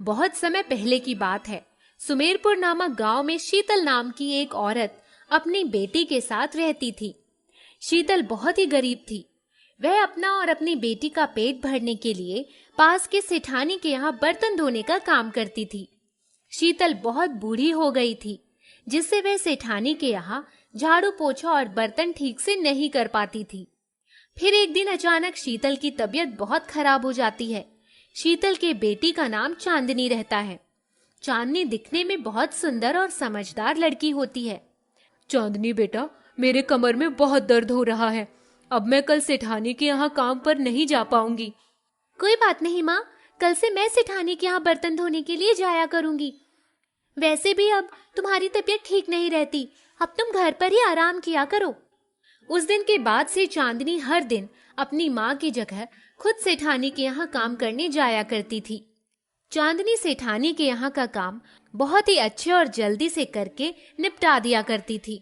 बहुत समय पहले की बात है। सुमेरपुर नामक गांव में शीतल नाम की एक औरत अपनी बेटी के साथ रहती थी। शीतल बहुत ही गरीब थी। वह अपना और अपनी बेटी का पेट भरने के लिए पास के सेठानी के यहाँ बर्तन धोने का काम करती थी। शीतल बहुत बूढ़ी हो गई थी, जिससे वह सेठानी के यहाँ झाड़ू पोछा और बर्तन ठीक से नहीं कर पाती थी। फिर एक दिन अचानक शीतल की तबीयत बहुत खराब हो जाती है। शीतल के बेटी का नाम चांदनी रहता है। चांदनी दिखने में बहुत सुंदर और समझदार लड़की होती है। चांदनी बेटा, मेरे कमर में बहुत दर्द हो रहा है। अब मैं कल सेठानी के यहाँ काम पर नहीं जा पाऊंगी। कोई बात नहीं माँ, कल से मैं सेठानी के यहाँ बर्तन धोने के लिए जाया करूंगी। वैसे भी अब तुम्हारी तबीयत ठीक नहीं रहती, अब तुम घर पर ही आराम किया करो। उस दिन के बाद से चांदनी हर दिन अपनी माँ की जगह खुद सेठानी के यहाँ काम करने जाया करती थी। चांदनी सेठानी के यहाँ का काम बहुत ही अच्छे और जल्दी से करके निपटा दिया करती थी,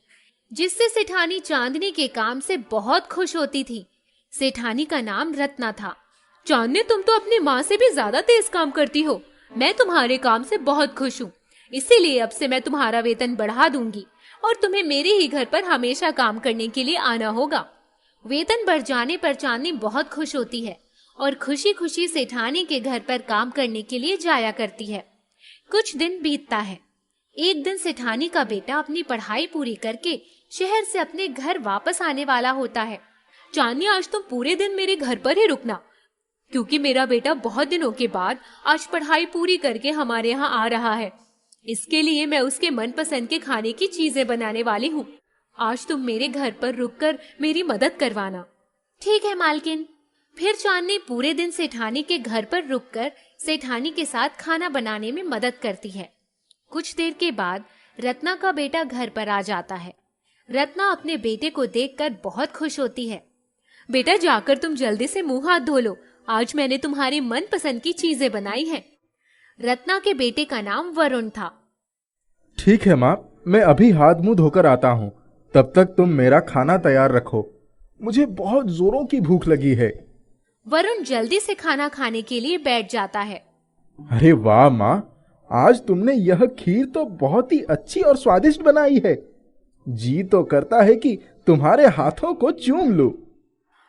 जिससे सेठानी चांदनी के काम से बहुत खुश होती थी। सेठानी का नाम रत्ना था। चांदनी, तुम तो अपनी माँ से भी ज्यादा तेज काम करती हो। मैं तुम्हारे काम से बहुत खुश हूँ, इसीलिए अब से मैं तुम्हारा वेतन बढ़ा दूंगी और तुम्हें मेरे ही घर पर हमेशा काम करने के लिए आना होगा। वेतन बढ़ जाने पर चांदनी बहुत खुश होती है और खुशी खुशी सेठानी के घर पर काम करने के लिए जाया करती है। कुछ दिन बीतता है। एक दिन सेठानी का बेटा अपनी पढ़ाई पूरी करके शहर से अपने घर वापस आने वाला होता है। चांदनी, आज तुम पूरे दिन मेरे घर पर ही रुकना, क्योंकि मेरा बेटा बहुत दिनों के बाद आज पढ़ाई पूरी करके हमारे यहाँ आ रहा है। इसके लिए मैं उसके मनपसंद के खाने की चीजें बनाने वाली हूँ। आज तुम मेरे घर पर रुककर मेरी मदद करवाना। ठीक है मालकिन। फिर चांदनी पूरे दिन सेठानी के घर पर रुककर सेठानी के साथ खाना बनाने में मदद करती है। कुछ देर के बाद रत्ना का बेटा घर पर आ जाता है। रत्ना अपने बेटे को देखकर बहुत खुश होती है। बेटा, जाकर तुम जल्दी से मुंह हाथ धो लो, आज मैंने तुम्हारी मनपसंद की चीजें बनाई हैं। रत्ना के बेटे का नाम वरुण था। ठीक है माँ, मैं अभी हाथ मुंह धोकर आता हूँ। तब तक तुम मेरा खाना तैयार रखो, मुझे बहुत जोरों की भूख लगी है। वरुण जल्दी से खाना खाने के लिए बैठ जाता है। अरे वाह माँ, आज तुमने यह खीर तो बहुत ही अच्छी और स्वादिष्ट बनाई है। जी तो करता है कि तुम्हारे हाथों को चूम लूं।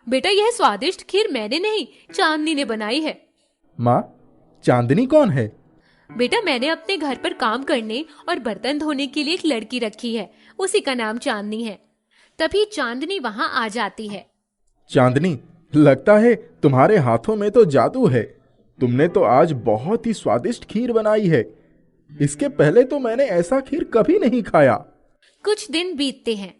बेटा, यह स्वादिष्ट खीर मैंने नहीं, चांदनी ने बनाई है। माँ, चांदनी कौन है? बेटा, मैंने अपने घर पर काम करने और बर्तन धोने के लिए एक लड़की रखी है, उसी का नाम चांदनी है। तभी चांदनी वहाँ आ जाती है। चांदनी, लगता है तुम्हारे हाथों में तो जादू है। तुमने तो आज बहुत ही स्वादिष्ट खीर बनाई है। इसके पहले तो मैंने ऐसा खीर कभी नहीं खाया। कुछ दिन बीतते हैं।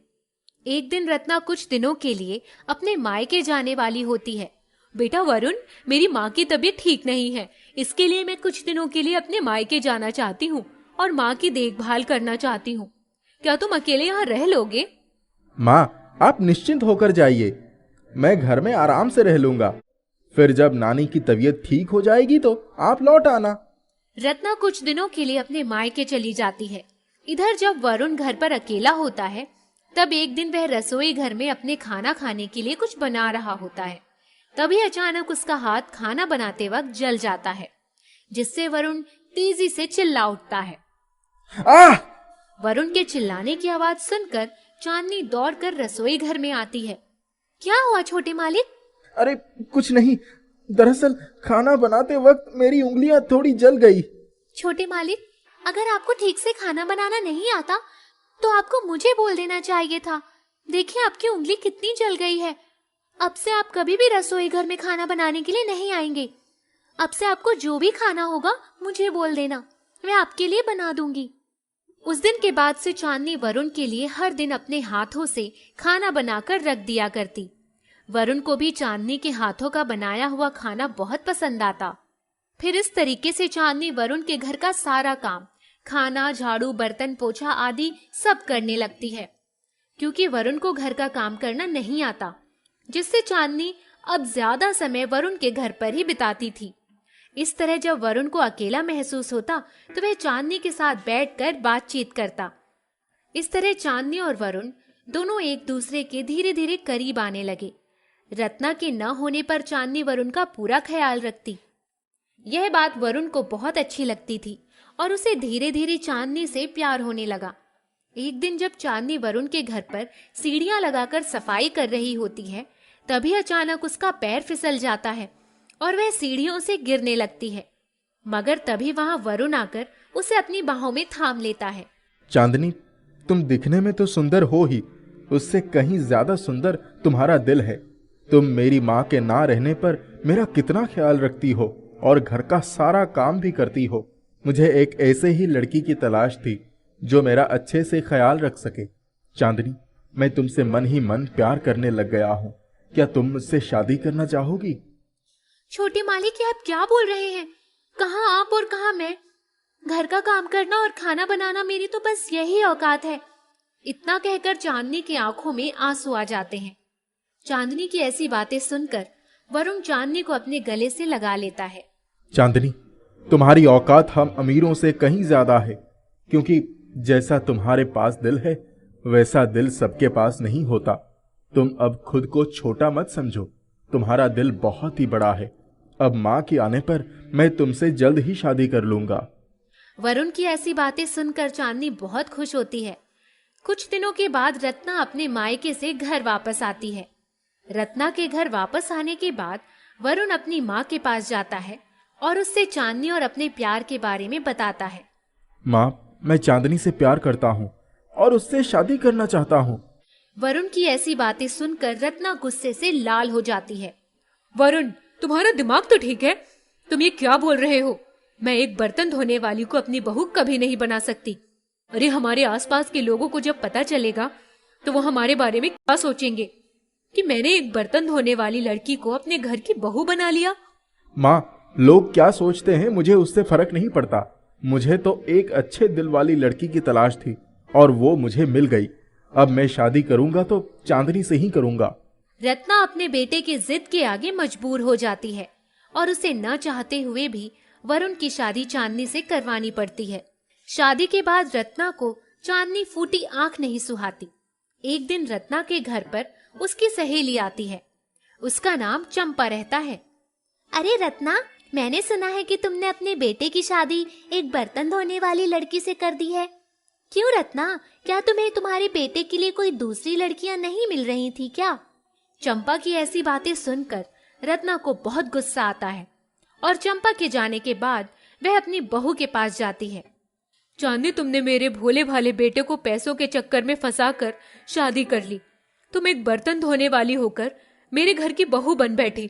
एक दिन रत्ना कुछ दिनों के लिए अपने मायके जाने वाली होती है। बेटा वरुण, मेरी माँ की तबीयत ठीक नहीं है, इसके लिए मैं कुछ दिनों के लिए अपने मायके जाना चाहती हूँ और माँ की देखभाल करना चाहती हूँ। क्या तुम अकेले यहाँ रह लोगे? माँ, आप निश्चिंत होकर जाइए, मैं घर में आराम से रह लूंगा। फिर जब नानी की तबीयत ठीक हो जाएगी तो आप लौट आना। रत्ना कुछ दिनों के लिए अपने मायके चली जाती है। इधर जब वरुण घर पर अकेला होता है, तब एक दिन वह रसोई घर में अपने खाना खाने के लिए कुछ बना रहा होता है। तभी अचानक उसका हाथ खाना बनाते वक्त जल जाता है, जिससे वरुण तेजी से चिल्ला उठता है। आह! वरुण के चिल्लाने की आवाज सुनकर चांदनी दौड़कर रसोई घर में आती है। क्या हुआ छोटे मालिक? अरे कुछ नहीं, दरअसल खाना बनाते वक्त मेरी उंगलियां थोड़ी जल गई। छोटे मालिक, अगर आपको ठीक से खाना बनाना नहीं आता तो आपको मुझे बोल देना चाहिए था। देखिए आपकी उंगली कितनी जल गई है। अब से आप कभी भी रसोई घर में खाना बनाने के लिए नहीं आएंगे। अब से आपको जो भी खाना होगा मुझे बोल देना, मैं आपके लिए बना दूंगी। उस दिन के बाद से चांदनी वरुण के लिए हर दिन अपने हाथों से खाना बनाकर रख दिया करती। वरुण को भी चांदनी के हाथों का बनाया हुआ खाना बहुत पसंद आता। फिर इस तरीके से चांदनी वरुण के घर का सारा काम, खाना, झाड़ू, बर्तन, पोछा आदि सब करने लगती है, क्योंकि वरुण को घर का काम करना नहीं आता, जिससे चांदनी अब ज्यादा समय वरुण के घर पर ही बिताती थी। इस तरह जब वरुण को अकेला महसूस होता तो वह चांदनी के साथ बैठकर बातचीत करता। इस तरह चांदनी और वरुण दोनों एक दूसरे के धीरे धीरे करीब आने लगे। रत्ना के न होने पर चांदनी वरुण का पूरा ख्याल रखती। यह बात वरुण को बहुत अच्छी लगती थी और उसे धीरे धीरे चांदनी से प्यार होने लगा। एक दिन जब चांदनी वरुण के घर पर सीढ़ियां लगाकर सफाई कर रही होती है, तभी अचानक उसका पैर फिसल जाता है और वह सीढ़ियों से गिरने लगती है। मगर तभी वहां वरुण आकर उसे अपनी बाहों में थाम लेता है। चांदनी, तुम दिखने में तो सुंदर हो ही, उससे कहीं ज्यादा सुंदर तुम्हारा दिल है। तुम मेरी माँ के ना रहने पर मेरा कितना ख्याल रखती हो और घर का सारा काम भी करती हो। मुझे एक ऐसे ही लड़की की तलाश थी जो मेरा अच्छे से ख्याल रख सके। चांदनी, मैं तुमसे मन ही मन प्यार करने लग गया हूँ। क्या तुम मुझसे शादी करना चाहोगी? छोटे मालिक, आप क्या बोल रहे हैं? कहाँ आप और कहाँ मैं? घर का काम करना और खाना बनाना मेरी तो बस यही औकात है। इतना कहकर चांदनी की आंखों में आंसू आ जाते हैं। चांदनी की ऐसी बातें सुनकर वरुण चांदनी को अपने गले से लगा लेता है। चांदनी, तुम्हारी औकात हम अमीरों से कहीं ज्यादा है, क्योंकि जैसा तुम्हारे पास दिल है वैसा दिल सबके पास नहीं होता। तुम अब खुद को छोटा मत समझो, तुम्हारा दिल बहुत ही बड़ा है। अब माँ के आने पर मैं तुमसे जल्द ही शादी कर लूंगा। वरुण की ऐसी बातें सुनकर चांदनी बहुत खुश होती है। कुछ दिनों के बाद रत्ना अपने मायके से घर वापस आती है। रत्ना के घर वापस आने के बाद वरुण अपनी माँ के पास जाता है और उससे चांदनी और अपने प्यार के बारे में बताता है। माँ, मैं चांदनी से प्यार करता हूँ और उससे शादी करना चाहता हूँ। वरुण की ऐसी बातें सुनकर रत्ना गुस्से से लाल हो जाती है। वरुण, तुम्हारा दिमाग तो ठीक है? तुम ये क्या बोल रहे हो? मैं एक बर्तन धोने वाली को अपनी बहू कभी नहीं बना सकती। अरे, हमारे आसपास के लोगों को जब पता चलेगा तो वो हमारे बारे में क्या सोचेंगे कि मैंने एक बर्तन धोने वाली लड़की को अपने घर की बहू बना लिया। माँ, लोग क्या सोचते हैं मुझे उससे फर्क नहीं पड़ता। मुझे तो एक अच्छे दिल वाली लड़की की तलाश थी और वो मुझे मिल गई। अब मैं शादी करूंगा तो चांदनी से ही करूंगा। रत्ना अपने बेटे की जिद के आगे मजबूर हो जाती है और उसे न चाहते हुए भी वरुण की शादी चांदनी से करवानी पड़ती है। शादी के बाद रत्ना को चांदनी फूटी आंख नहीं सुहाती। एक दिन रत्ना के घर पर उसकी सहेली आती है। उसका नाम चंपा रहता है। अरे रत्ना, मैंने सुना है कि तुमने अपने बेटे की शादी एक बर्तन धोने वाली लड़की से कर दी है। क्यों रत्ना, क्या तुम्हें तुम्हारे बेटे के लिए कोई दूसरी लड़कियां नहीं मिल रही थी क्या? चंपा की ऐसी बातें सुनकर रत्ना को बहुत गुस्सा आता है और चंपा के जाने के बाद वह अपनी बहू के पास जाती है। चांदनी, तुमने मेरे भोले भाले बेटे को पैसों के चक्कर में फंसाकर शादी कर ली। तुम एक बर्तन धोने वाली होकर मेरे घर की बहू बन बैठी।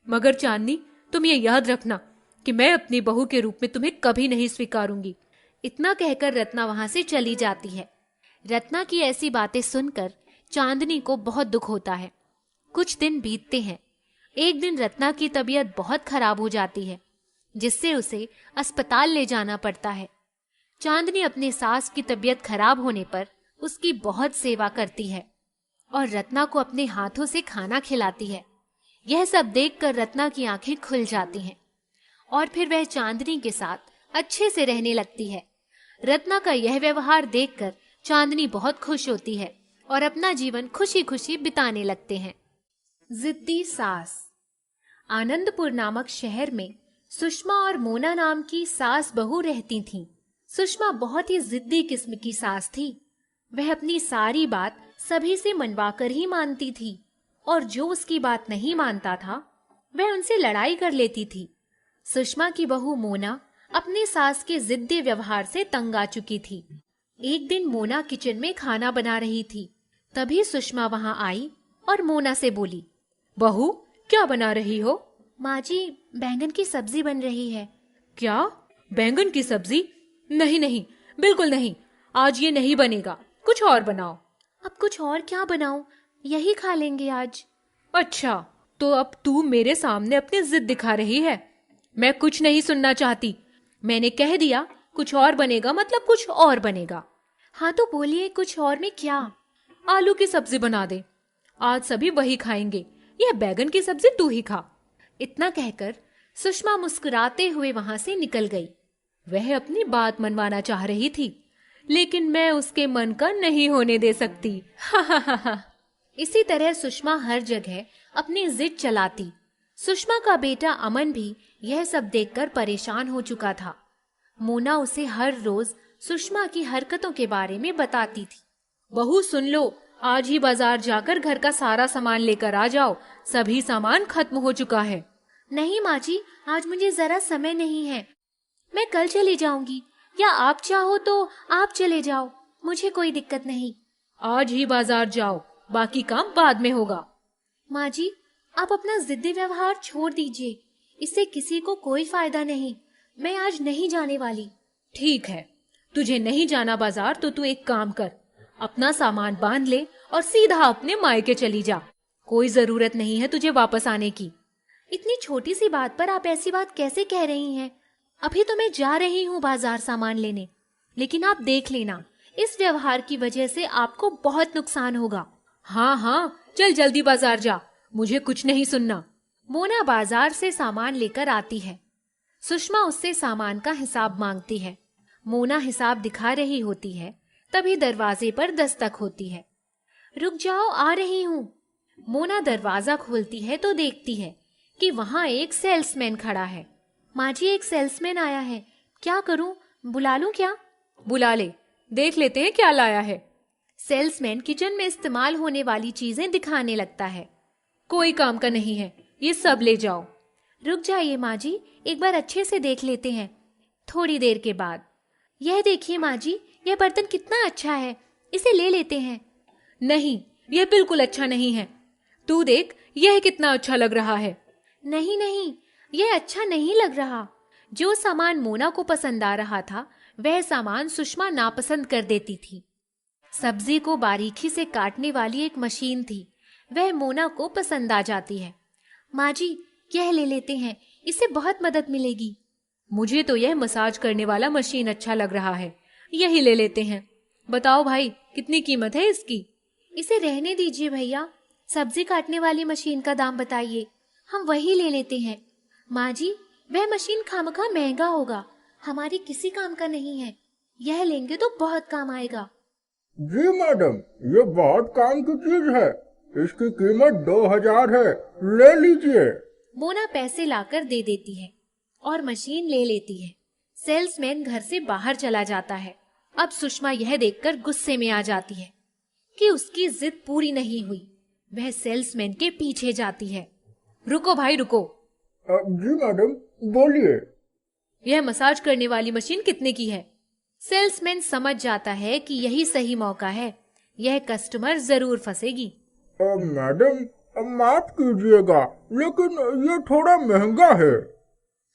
मगर चांदनी, तुम ये याद रखना कि मैं अपनी बहू के रूप में तुम्हें कभी नहीं स्वीकारूंगी। इतना कहकर रत्ना वहां से चली जाती है। रत्ना की ऐसी बातें सुनकर चांदनी को बहुत दुख होता है। कुछ दिन बीतते हैं। एक दिन रत्ना की तबीयत बहुत खराब हो जाती है, जिससे उसे अस्पताल ले जाना पड़ता है। चांदनी अपने सास की तबीयत खराब होने पर उसकी बहुत सेवा करती है और रत्ना को अपने हाथों से खाना खिलाती है। यह सब देखकर रत्ना की आंखें खुल जाती हैं और फिर वह चांदनी के साथ अच्छे से रहने लगती है। रत्ना का यह व्यवहार देखकर चांदनी बहुत खुश होती है और अपना जीवन खुशी खुशी बिताने लगते हैं। जिद्दी सास। आनंदपुर नामक शहर में सुषमा और मोना नाम की सास बहू रहती थीं। सुषमा बहुत ही जिद्दी किस्म की सास थी। वह अपनी सारी बात सभी से मनवाकर ही मानती थी और जो उसकी बात नहीं मानता था वह उनसे लड़ाई कर लेती थी। सुषमा की बहू मोना अपनी सास के जिद्दी व्यवहार से तंग आ चुकी थी। एक दिन मोना किचन में खाना बना रही थी। तभी सुषमा वहां आई और मोना से बोली, बहू, क्या बना रही हो? माँ जी, बैंगन की सब्जी बन रही है। क्या? बैंगन की सब्जी? नहीं नहीं, बिल्कुल नहीं, आज ये नहीं बनेगा, कुछ और बनाओ। अब कुछ और क्या बनाऊं? यही खा लेंगे आज। अच्छा, तो अब तू मेरे सामने अपनी जिद दिखा रही है। मैं कुछ नहीं सुनना चाहती। मैंने कह दिया कुछ और बनेगा मतलब कुछ और बनेगा। हाँ तो बोलिए, कुछ और में क्या? आलू की सब्जी बना दे, आज सभी वही खाएंगे। यह बैगन की सब्जी तू ही खा। इतना कहकर सुषमा मुस्कुराते हुए वहां से निकल गई। वह अपनी बात मनवाना चाह रही थी, लेकिन मैं उसके मन का नहीं होने दे सकती। हा हा हा हा। इसी तरह सुषमा हर जगह अपनी जिद चलाती। सुषमा का बेटा अमन भी यह सब देखकर परेशान हो चुका था। मोना उसे हर रोज सुषमा की हरकतों के बारे में बताती थी। बहू सुन लो, आज ही बाजार जाकर घर का सारा सामान लेकर आ जाओ, सभी सामान खत्म हो चुका है। नहीं माँ जी, आज मुझे जरा समय नहीं है, मैं कल चली जाऊंगी, या आप चाहो तो आप चले जाओ, मुझे कोई दिक्कत नहीं। आज ही बाजार जाओ, बाकी काम बाद में होगा। माँ जी, आप अपना जिद्दी व्यवहार छोड़ दीजिए, इससे किसी को कोई फायदा नहीं। मैं आज नहीं जाने वाली। ठीक है, तुझे नहीं जाना बाजार तो तू एक काम कर, अपना सामान बांध ले और सीधा अपने मायके चली जा। कोई जरूरत नहीं है तुझे वापस आने की। इतनी छोटी सी बात पर आप ऐसी बात कैसे कह रही हैं? अभी तो मैं जा रही हूँ बाजार सामान लेने, लेकिन आप देख लेना, इस व्यवहार की वजह से आपको बहुत नुकसान होगा। हाँ हाँ, चल जल्दी बाजार जा, मुझे कुछ नहीं सुनना। मोना बाजार से सामान लेकर आती है। सुषमा उससे सामान का हिसाब मांगती है। मोना हिसाब दिखा रही होती है, तभी दरवाजे पर दस्तक होती है। रुक जाओ, आ रही हूँ। मोना दरवाजा खोलती है तो देखती है कि वहाँ एक सेल्समैन खड़ा है। माँ जी, एक सेल्समैन आया है, क्या करूँ, बुला लूं क्या? बुला ले, देख लेते हैं क्या लाया है। सेल्समैन किचन में इस्तेमाल होने वाली चीजें दिखाने लगता है। कोई काम का नहीं है, ये सब ले जाओ। रुक जाइए माँ जी, एक बार अच्छे से देख लेते हैं। थोड़ी देर के बाद, यह देखिए माँ जी, यह बर्तन कितना अच्छा है, इसे ले लेते हैं। नहीं, यह बिल्कुल अच्छा नहीं है। तू देख, यह कितना अच्छा लग रहा है। नहीं नहीं, यह अच्छा नहीं लग रहा। जो सामान मोना को पसंद आ रहा था, वह सामान सुषमा नापसंद कर देती थी। सब्जी को बारीकी से काटने वाली एक मशीन थी, वह मोना को पसंद आ जाती है। माँ जी, यह ले लेते हैं, इससे बहुत मदद मिलेगी। मुझे तो यह मसाज करने वाला मशीन अच्छा लग रहा है, यही ले लेते हैं। बताओ भाई, कितनी कीमत है इसकी? इसे रहने दीजिए भैया, सब्जी काटने वाली मशीन का दाम बताइए, हम वही ले लेते हैं। माँ जी, वह मशीन खामखा महंगा होगा, हमारी किसी काम का नहीं है, यह लेंगे तो बहुत काम आएगा। जी मैडम, ये बहुत काम की चीज है, इसकी कीमत 2000 है, ले लीजिए। मोना पैसे लाकर दे देती है और मशीन ले लेती है। सेल्समैन घर से बाहर चला जाता है। अब सुषमा यह देखकर गुस्से में आ जाती है कि उसकी जिद पूरी नहीं हुई। वह सेल्समैन के पीछे जाती है। रुको भाई रुको। जी मैडम, बोलिए। यह मसाज करने वाली मशीन कितने की है? सेल्समैन समझ जाता है कि यही सही मौका है, यह कस्टमर जरूर फंसेगी। मैडम, माफ कीजिएगा, लेकिन ये थोड़ा महंगा है।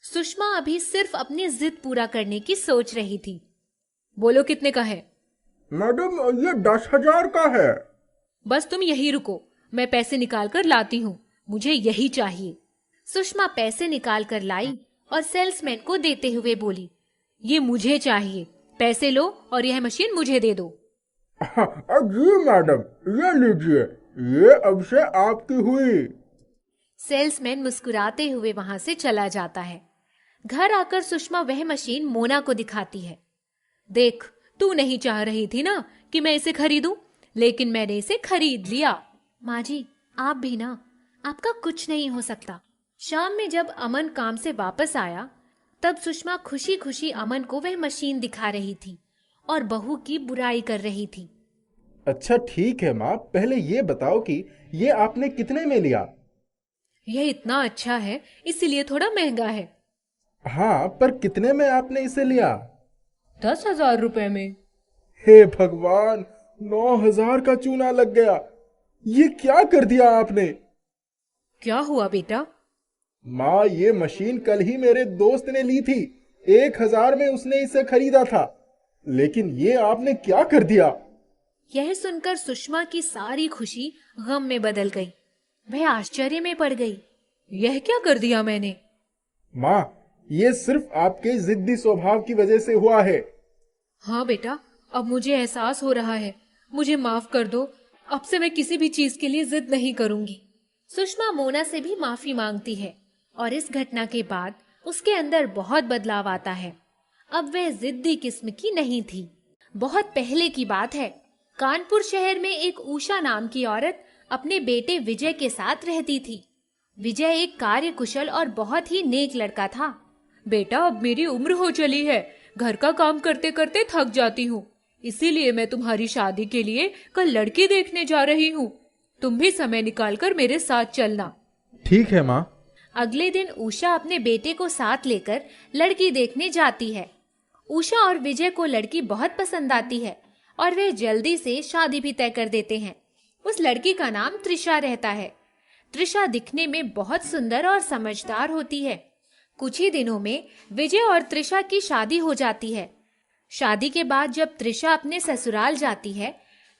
सुषमा अभी सिर्फ अपनी जिद पूरा करने की सोच रही थी। बोलो कितने का है? मैडम, ये 10,000 का है। बस तुम यही रुको, मैं पैसे निकाल कर लाती हूँ, मुझे यही चाहिए। सुषमा पैसे निकाल कर लाई और सेल्समैन को देते हुए बोली, ये मुझे चाहिए, पैसे लो और यह मशीन मुझे दे दो। जी मैडम, ये लीजिए, ये अब से आपकी हुई। सेल्समैन मुस्कुराते हुए वहां से चला जाता है। घर आकर सुषमा वह मशीन मोना को दिखाती है। देख, तू नहीं चाह रही थी ना कि मैं इसे खरीदूं, लेकिन मैंने इसे खरीद लिया। माँ जी, आप भी ना, आपका कुछ नहीं हो सकता। शाम में जब अमन काम से वापस आया, तब सुषमा खुशी खुशी अमन को वह मशीन दिखा रही थी और बहू की बुराई कर रही थी। अच्छा ठीक है माँ, पहले ये बताओ कि ये आपने कितने में लिया? यह इतना अच्छा है, इसीलिए थोड़ा महंगा है। हाँ, पर कितने में आपने इसे लिया? 10,000 रुपए में। हे भगवान, 9,000 का चूना लग गया। ये क्या कर दिया आपने? क्या हुआ बेटा? माँ, ये मशीन कल ही मेरे दोस्त ने ली थी, 1,000 में उसने इसे खरीदा था, लेकिन ये आपने क्या कर दिया? यह सुनकर सुषमा की सारी खुशी गम में बदल गई। वह आश्चर्य में पड़ गई। यह क्या कर दिया मैंने? माँ, ये सिर्फ आपके जिद्दी स्वभाव की वजह से हुआ है। हाँ बेटा, अब मुझे एहसास हो रहा है, मुझे माफ कर दो, अब से मैं किसी भी चीज के लिए जिद नहीं करूंगी। सुषमा मोना से भी माफी मांगती है और इस घटना के बाद उसके अंदर बहुत बदलाव आता है। अब वह जिद्दी किस्म की नहीं थी। बहुत पहले की बात है, कानपुर शहर में एक उषा नाम की औरत अपने बेटे विजय के साथ रहती थी। विजय एक कार्यकुशल और बहुत ही नेक लड़का था। बेटा, अब मेरी उम्र हो चली है, घर का काम करते करते थक जाती हूँ, इसीलिए मैं तुम्हारी शादी के लिए कल लड़की देखने जा रही हूँ। तुम भी समय निकालकर मेरे साथ चलना। ठीक है माँ। अगले दिन उषा अपने बेटे को साथ लेकर लड़की देखने जाती है। उषा और विजय को लड़की बहुत पसंद आती है और वे जल्दी से शादी भी तय कर देते हैं। उस लड़की का नाम त्रिशा रहता है। त्रिशा दिखने में बहुत सुंदर और समझदार होती है। कुछ ही दिनों में विजय और त्रिशा की शादी हो जाती है। शादी के बाद जब त्रिशा अपने ससुराल जाती है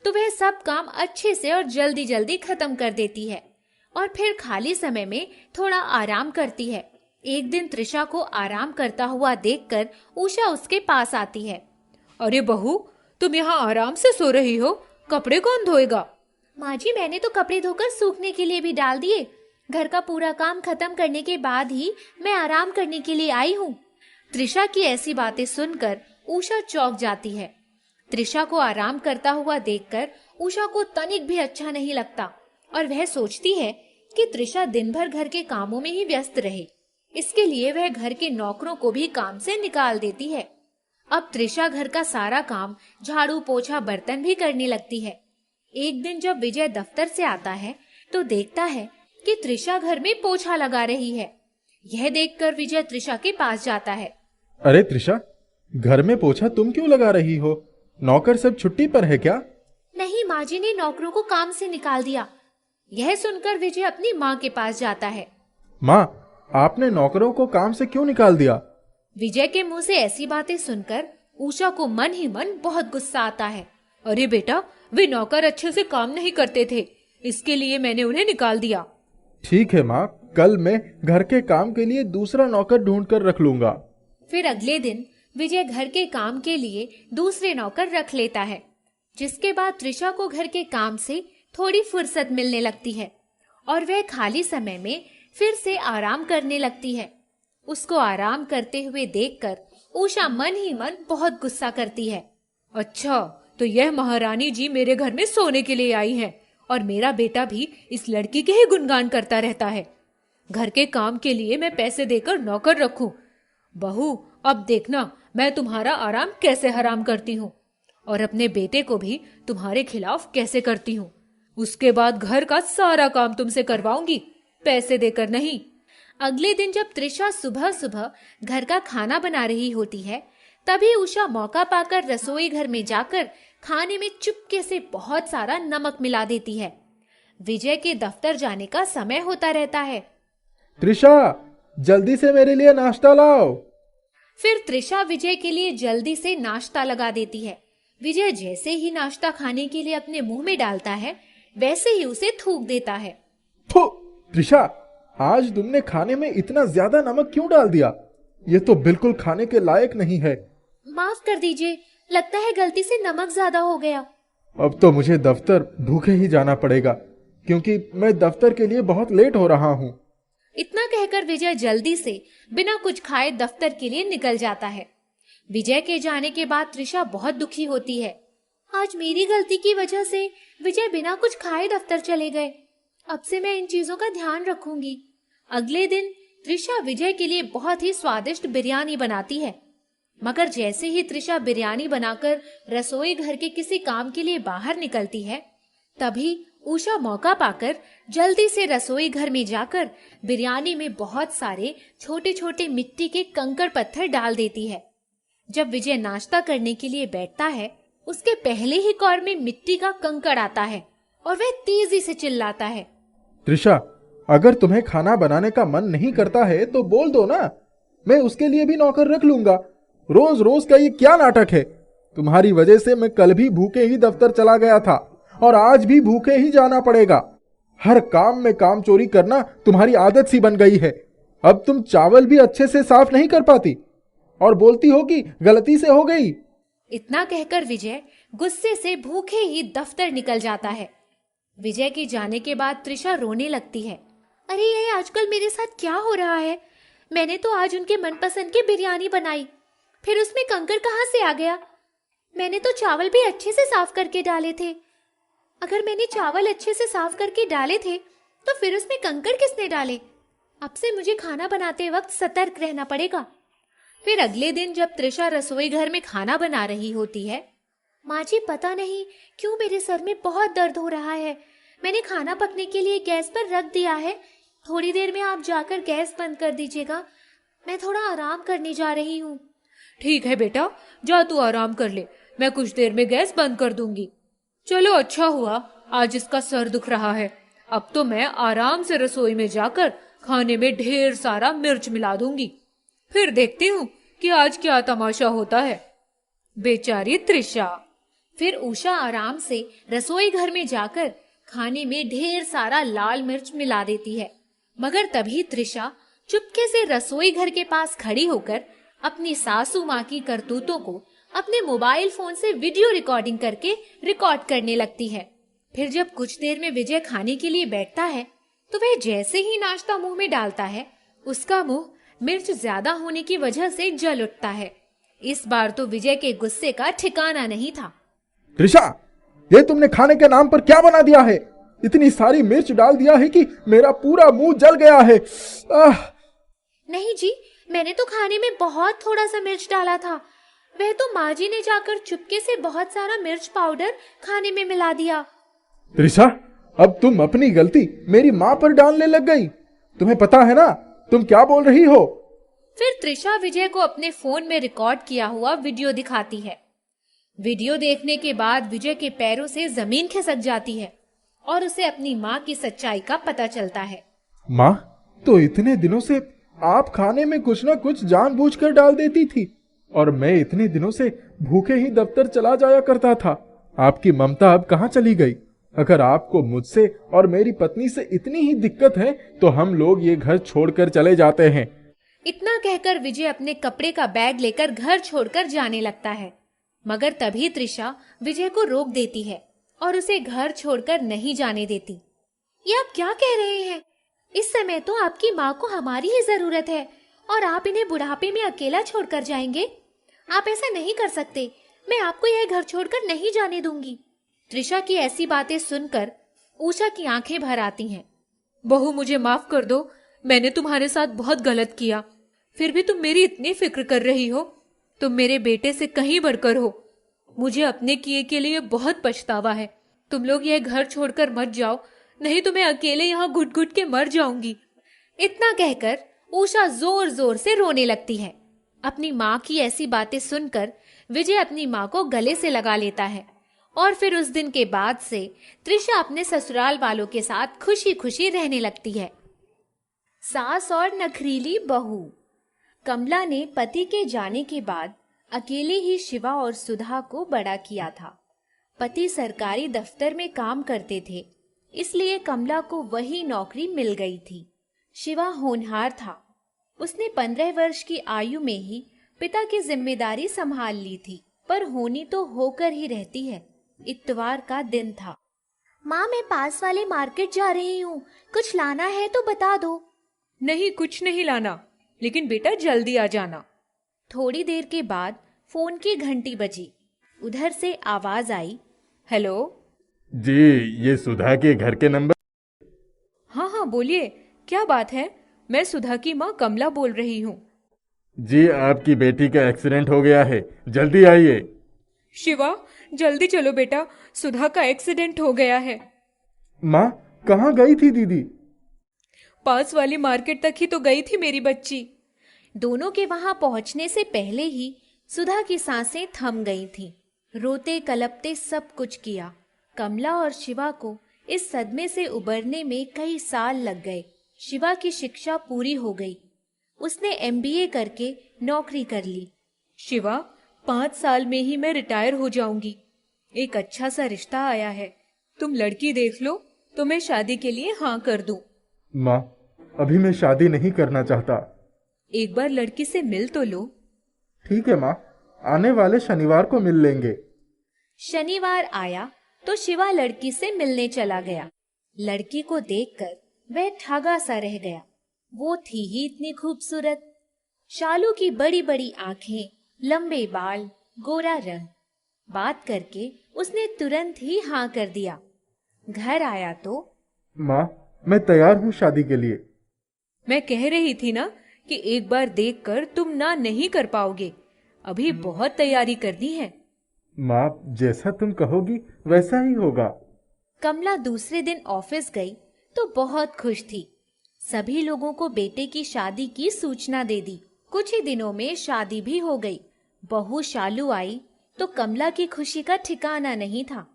तो वह सब काम अच्छे से और जल्दी जल्दी खत्म कर देती है और फिर खाली समय में थोड़ा आराम करती है। एक दिन त्रिशा को आराम करता हुआ देखकर उषा उसके पास आती है। अरे बहू, तुम यहाँ आराम से सो रही हो, कपड़े कौन धोएगा? माँ जी, मैंने तो कपड़े धोकर सूखने के लिए भी डाल दिए। घर का पूरा काम खत्म करने के बाद ही मैं आराम करने के लिए आई हूँ। त्रिशा की ऐसी बातें सुनकर उषा चौंक जाती है। त्रिशा को आराम करता हुआ देखकर उषा को तनिक भी अच्छा नहीं लगता और वह सोचती है कि त्रिशा दिन भर घर के कामों में ही व्यस्त रहे। इसके लिए वह घर के नौकरों को भी काम से निकाल देती है। अब त्रिशा घर का सारा काम, झाड़ू पोछा बर्तन भी करने लगती है। एक दिन जब विजय दफ्तर से आता है तो देखता है कि त्रिशा घर में पोछा लगा रही है। यह देखकर विजय त्रिशा के पास जाता है। अरे त्रिशा, घर में पोछा तुम क्यों लगा रही हो? नौकर सब छुट्टी पर है क्या? नहीं, माँ जी ने नौकरों को काम से निकाल दिया। यह सुनकर विजय अपनी माँ के पास जाता है। माँ, आपने नौकरों को काम से क्यों निकाल दिया? विजय के मुंह से ऐसी बातें सुनकर उषा को मन ही मन बहुत गुस्सा आता है। अरे बेटा, वे नौकर अच्छे से काम नहीं करते थे, इसके लिए मैंने उन्हें निकाल दिया। ठीक है माँ, कल मैं घर के काम के लिए दूसरा नौकर ढूंढ कर रख लूंगा। फिर अगले दिन विजय घर के काम के लिए दूसरे नौकर रख लेता है, जिसके बाद त्रिशा को घर के काम से थोड़ी फुर्सत मिलने लगती है और वह खाली समय में फिर से आराम करने लगती है। उसको आराम करते हुए देखकर उषा मन ही मन बहुत गुस्सा करती है। अच्छा, तो यह महारानी जी मेरे घर में सोने के लिए आई है और मेरा बेटा भी इस लड़की के ही गुणगान करता रहता है। घर के काम के लिए मैं पैसे देकर नौकर रखूं। बहू, अब देखना मैं तुम्हारा आराम कैसे हराम करती हूँ और अपने बेटे को भी तुम्हारे खिलाफ कैसे करती हूँ। उसके बाद घर का सारा काम तुमसे करवाऊंगी, पैसे देकर नहीं। अगले दिन जब त्रिशा सुबह सुबह घर का खाना बना रही होती है, तभी उषा मौका पाकर रसोई घर में जाकर खाने में चुपके से बहुत सारा नमक मिला देती है। विजय के दफ्तर जाने का समय होता रहता है। त्रिशा, जल्दी से मेरे लिए नाश्ता लाओ। फिर त्रिशा विजय के लिए जल्दी से नाश्ता लगा देती है। विजय जैसे ही नाश्ता खाने के लिए अपने मुंह में डालता है, वैसे ही उसे थूक देता है। थू, त्रिशा, आज तुमने खाने में इतना ज्यादा नमक क्यों डाल दिया? ये तो बिल्कुल खाने के लायक नहीं है। माफ कर दीजिए, लगता है गलती से नमक ज्यादा हो गया। अब तो मुझे दफ्तर भूखे ही जाना पड़ेगा, क्योंकि मैं दफ्तर के लिए बहुत लेट हो रहा हूँ। इतना कहकर विजय जल्दी से बिना कुछ खाए दफ्तर के लिए निकल जाता है। विजय के जाने के बाद त्रिशा बहुत दुखी होती है। आज मेरी गलती की वजह से विजय बिना कुछ खाए दफ्तर चले गए। अब से मैं इन चीजों का ध्यान रखूंगी। अगले दिन त्रिशा विजय के लिए बहुत ही स्वादिष्ट बिरयानी बनाती है, मगर जैसे ही त्रिशा बिरयानी बनाकर रसोई घर के किसी काम के लिए बाहर निकलती है, तभी उषा मौका पाकर जल्दी से रसोई घर में जाकर बिरयानी में बहुत सारे छोटे छोटे मिट्टी के कंकड़ पत्थर डाल देती है। जब विजय नाश्ता करने के लिए बैठता है, उसके पहले ही कौर में मिट्टी का कंकड़ आता है और वह तेजी से चिल्लाता है। त्रिशा, अगर तुम्हें खाना बनाने का मन नहीं करता है तो बोल दो ना, मैं उसके लिए भी नौकर रख लूंगा। रोज रोज का ये क्या नाटक है? तुम्हारी वजह से मैं कल भी भूखे ही दफ्तर चला गया था और आज भी भूखे ही जाना पड़ेगा। हर काम में काम चोरी करना तुम्हारी आदत सी बन गई है। अब तुम चावल भी अच्छे से साफ नहीं कर पाती और बोलती हो कि गलती से हो गई। इतना कहकर विजय गुस्से से भूखे ही दफ्तर निकल जाता है। विजय के जाने के बाद त्रिशा रोने लगती है। अरे ये आजकल मेरे साथ क्या हो रहा है? मैंने तो आज उनके मनपसंद की बिरयानी बनाई, फिर उसमें कंकड़ कहाँ से आ गया? मैंने तो चावल भी अच्छे से साफ करके डाले थे। अगर मैंने चावल अच्छे से साफ करके डाले थे तो फिर उसमें कंकड़ किसने डाले? अब से मुझे खाना बनाते वक्त सतर्क रहना पड़ेगा। फिर अगले दिन जब त्रिशा रसोई घर में खाना बना रही होती है, माँ जी पता नहीं क्यों मेरे सर में बहुत दर्द हो रहा है। मैंने खाना पकने के लिए गैस पर रख दिया है। थोड़ी देर में आप जाकर गैस बंद कर दीजिएगा। मैं थोड़ा आराम करने जा रही हूँ। ठीक है बेटा, जा तू आराम कर ले, मैं कुछ देर में गैस बंद कर दूंगी। चलो अच्छा हुआ आज इसका सर दुख रहा है। अब तो मैं आराम से रसोई में जाकर खाने में ढेर सारा मिर्च मिला दूंगी। फिर देखती हूँ कि आज क्या तमाशा होता है। बेचारी त्रिशा। फिर उषा आराम से रसोई घर में जाकर खाने में ढेर सारा लाल मिर्च मिला देती है। मगर तभी त्रिशा चुपके से रसोई घर के पास खड़ी होकर अपनी सासू माँ की करतूतों को अपने मोबाइल फोन से वीडियो रिकॉर्डिंग करके रिकॉर्ड करने लगती है। फिर जब कुछ देर में विजय खाने के लिए बैठता है तो वह जैसे ही नाश्ता मुंह में डालता है, उसका मुंह मिर्च ज्यादा होने की वजह से जल उठता है। इस बार तो विजय के गुस्से का ठिकाना नहीं था। त्रिशा, ये तुमने खाने के नाम पर क्या बना दिया है? इतनी सारी मिर्च डाल दिया है कि मेरा पूरा मुंह जल गया है। नहीं जी, मैंने तो खाने में बहुत थोड़ा सा मिर्च डाला था। वह तो माँ जी ने जाकर चुपके से बहुत सारा मिर्च पाउडर खाने में मिला दिया। त्रिशा, अब तुम अपनी गलती मेरी माँ पर डालने लग गई। तुम्हें पता है ना तुम क्या बोल रही हो? फिर त्रिशा विजय को अपने फोन में रिकॉर्ड किया हुआ वीडियो दिखाती है। वीडियो देखने के बाद विजय के पैरों से जमीन खिसक जाती है और उसे अपनी माँ की सच्चाई का पता चलता है। माँ, तो इतने दिनों से आप खाने में कुछ ना कुछ जानबूझकर डाल देती थी और मैं इतने दिनों से भूखे ही दफ्तर चला जाया करता था। आपकी ममता अब कहाँ चली गई? अगर आपको मुझसे और मेरी पत्नी से इतनी ही दिक्कत है तो हम लोग ये घर छोड़कर चले जाते हैं। इतना कहकर विजय अपने कपड़े का बैग लेकर घर छोड़कर जाने लगता है। मगर तभी त्रिशा विजय को रोक देती है और उसे घर छोड़कर नहीं जाने देती। ये आप क्या कह रहे हैं? इस समय तो आपकी माँ को हमारी ही जरूरत है और आप इन्हें बुढ़ापे में अकेला छोड़कर जाएंगे? आप ऐसा नहीं कर सकते। मैं आपको यह घर छोड़कर नहीं जाने दूंगी। त्रिशा की ऐसी बातें सुनकर उषा की आंखें भर आती हैं। बहू, मुझे माफ कर दो, मैंने तुम्हारे साथ बहुत गलत किया। फिर भी तुम मेरी इतनी फिक्र कर रही हो। तुम मेरे बेटे से कहीं बढ़कर हो। मुझे अपने किए के लिए बहुत पछतावा है। तुम लोग यह घर छोड़कर मत जाओ, नहीं तो मैं अकेले यहाँ घुट घुट के मर जाऊंगी। इतना कहकर उषा जोर जोर से रोने लगती है। अपनी माँ की ऐसी बातें सुनकर विजय अपनी माँ को गले से लगा लेता है और फिर उस दिन के बाद से त्रिशा अपने ससुराल वालों के साथ खुशी खुशी रहने लगती है। सास और नखरीली बहू। कमला ने पति के जाने के बाद अकेले ही शिवा और सुधा को बड़ा किया था। पति सरकारी दफ्तर में काम करते थे, इसलिए कमला को वही नौकरी मिल गई थी। शिवा होनहार था। उसने 15 वर्ष की आयु में ही पिता की जिम्मेदारी संभाल ली थी, पर होनी तो होकर ही रहती है। इतवार का दिन था। माँ, मैं पास वाले मार्केट जा रही हूँ, कुछ लाना है तो बता दो। नहीं, कुछ नहीं लाना, लेकिन बेटा जल्दी आ जाना। थोड़ी देर के बाद फोन की घंटी बजी। उधर से आवाज आई, हेलो जी, ये सुधा के घर के नंबर? हाँ हाँ बोलिए, क्या बात है? मैं सुधा की माँ कमला बोल रही हूँ। जी, आपकी बेटी का एक्सीडेंट हो गया है, जल्दी आइए। शिवा, जल्दी चलो बेटा, सुधा का एक्सीडेंट हो गया है। माँ, कहाँ गई थी दीदी? पास वाली मार्केट तक ही तो गई थी मेरी बच्ची। दोनों के वहां पहुंचने से पहले ही सुधा की सांसें थम गई थीं। रोते कलपते सब कुछ किया। कमला और शिवा को इस सदमे से उबरने में कई साल लग गए। शिवा की शिक्षा पूरी हो गई। उसने MBA करके नौकरी कर ली। शिवा, 5 साल में ही मैं रिटायर हो जाऊंगी। एक अच्छा सा रिश्ता आया है, तुम लड़की देख लो तो मैं शादी के लिए हाँ कर दूं। माँ, अभी मैं शादी नहीं करना चाहता। एक बार लड़की से मिल तो लो। ठीक है माँ, आने वाले शनिवार को मिल लेंगे। शनिवार आया तो शिवा लड़की से मिलने चला गया। लड़की को देखकर वह ठगा सा रह गया। वो थी ही इतनी खूबसूरत। शालू की बड़ी बड़ी आंखें, लंबे बाल, गोरा रंग। बात करके उसने तुरंत ही हाँ कर दिया। घर आया तो माँ, मैं तैयार हूँ शादी के लिए। मैं कह रही थी ना कि एक बार देखकर तुम ना नहीं कर पाओगे। अभी बहुत तैयारी करनी है। माँ, जैसा तुम कहोगी वैसा ही होगा। कमला दूसरे दिन ऑफिस गई तो बहुत खुश थी। सभी लोगों को बेटे की शादी की सूचना दे दी। कुछ ही दिनों में शादी भी हो गई। बहू शालू आई तो कमला की खुशी का ठिकाना नहीं था।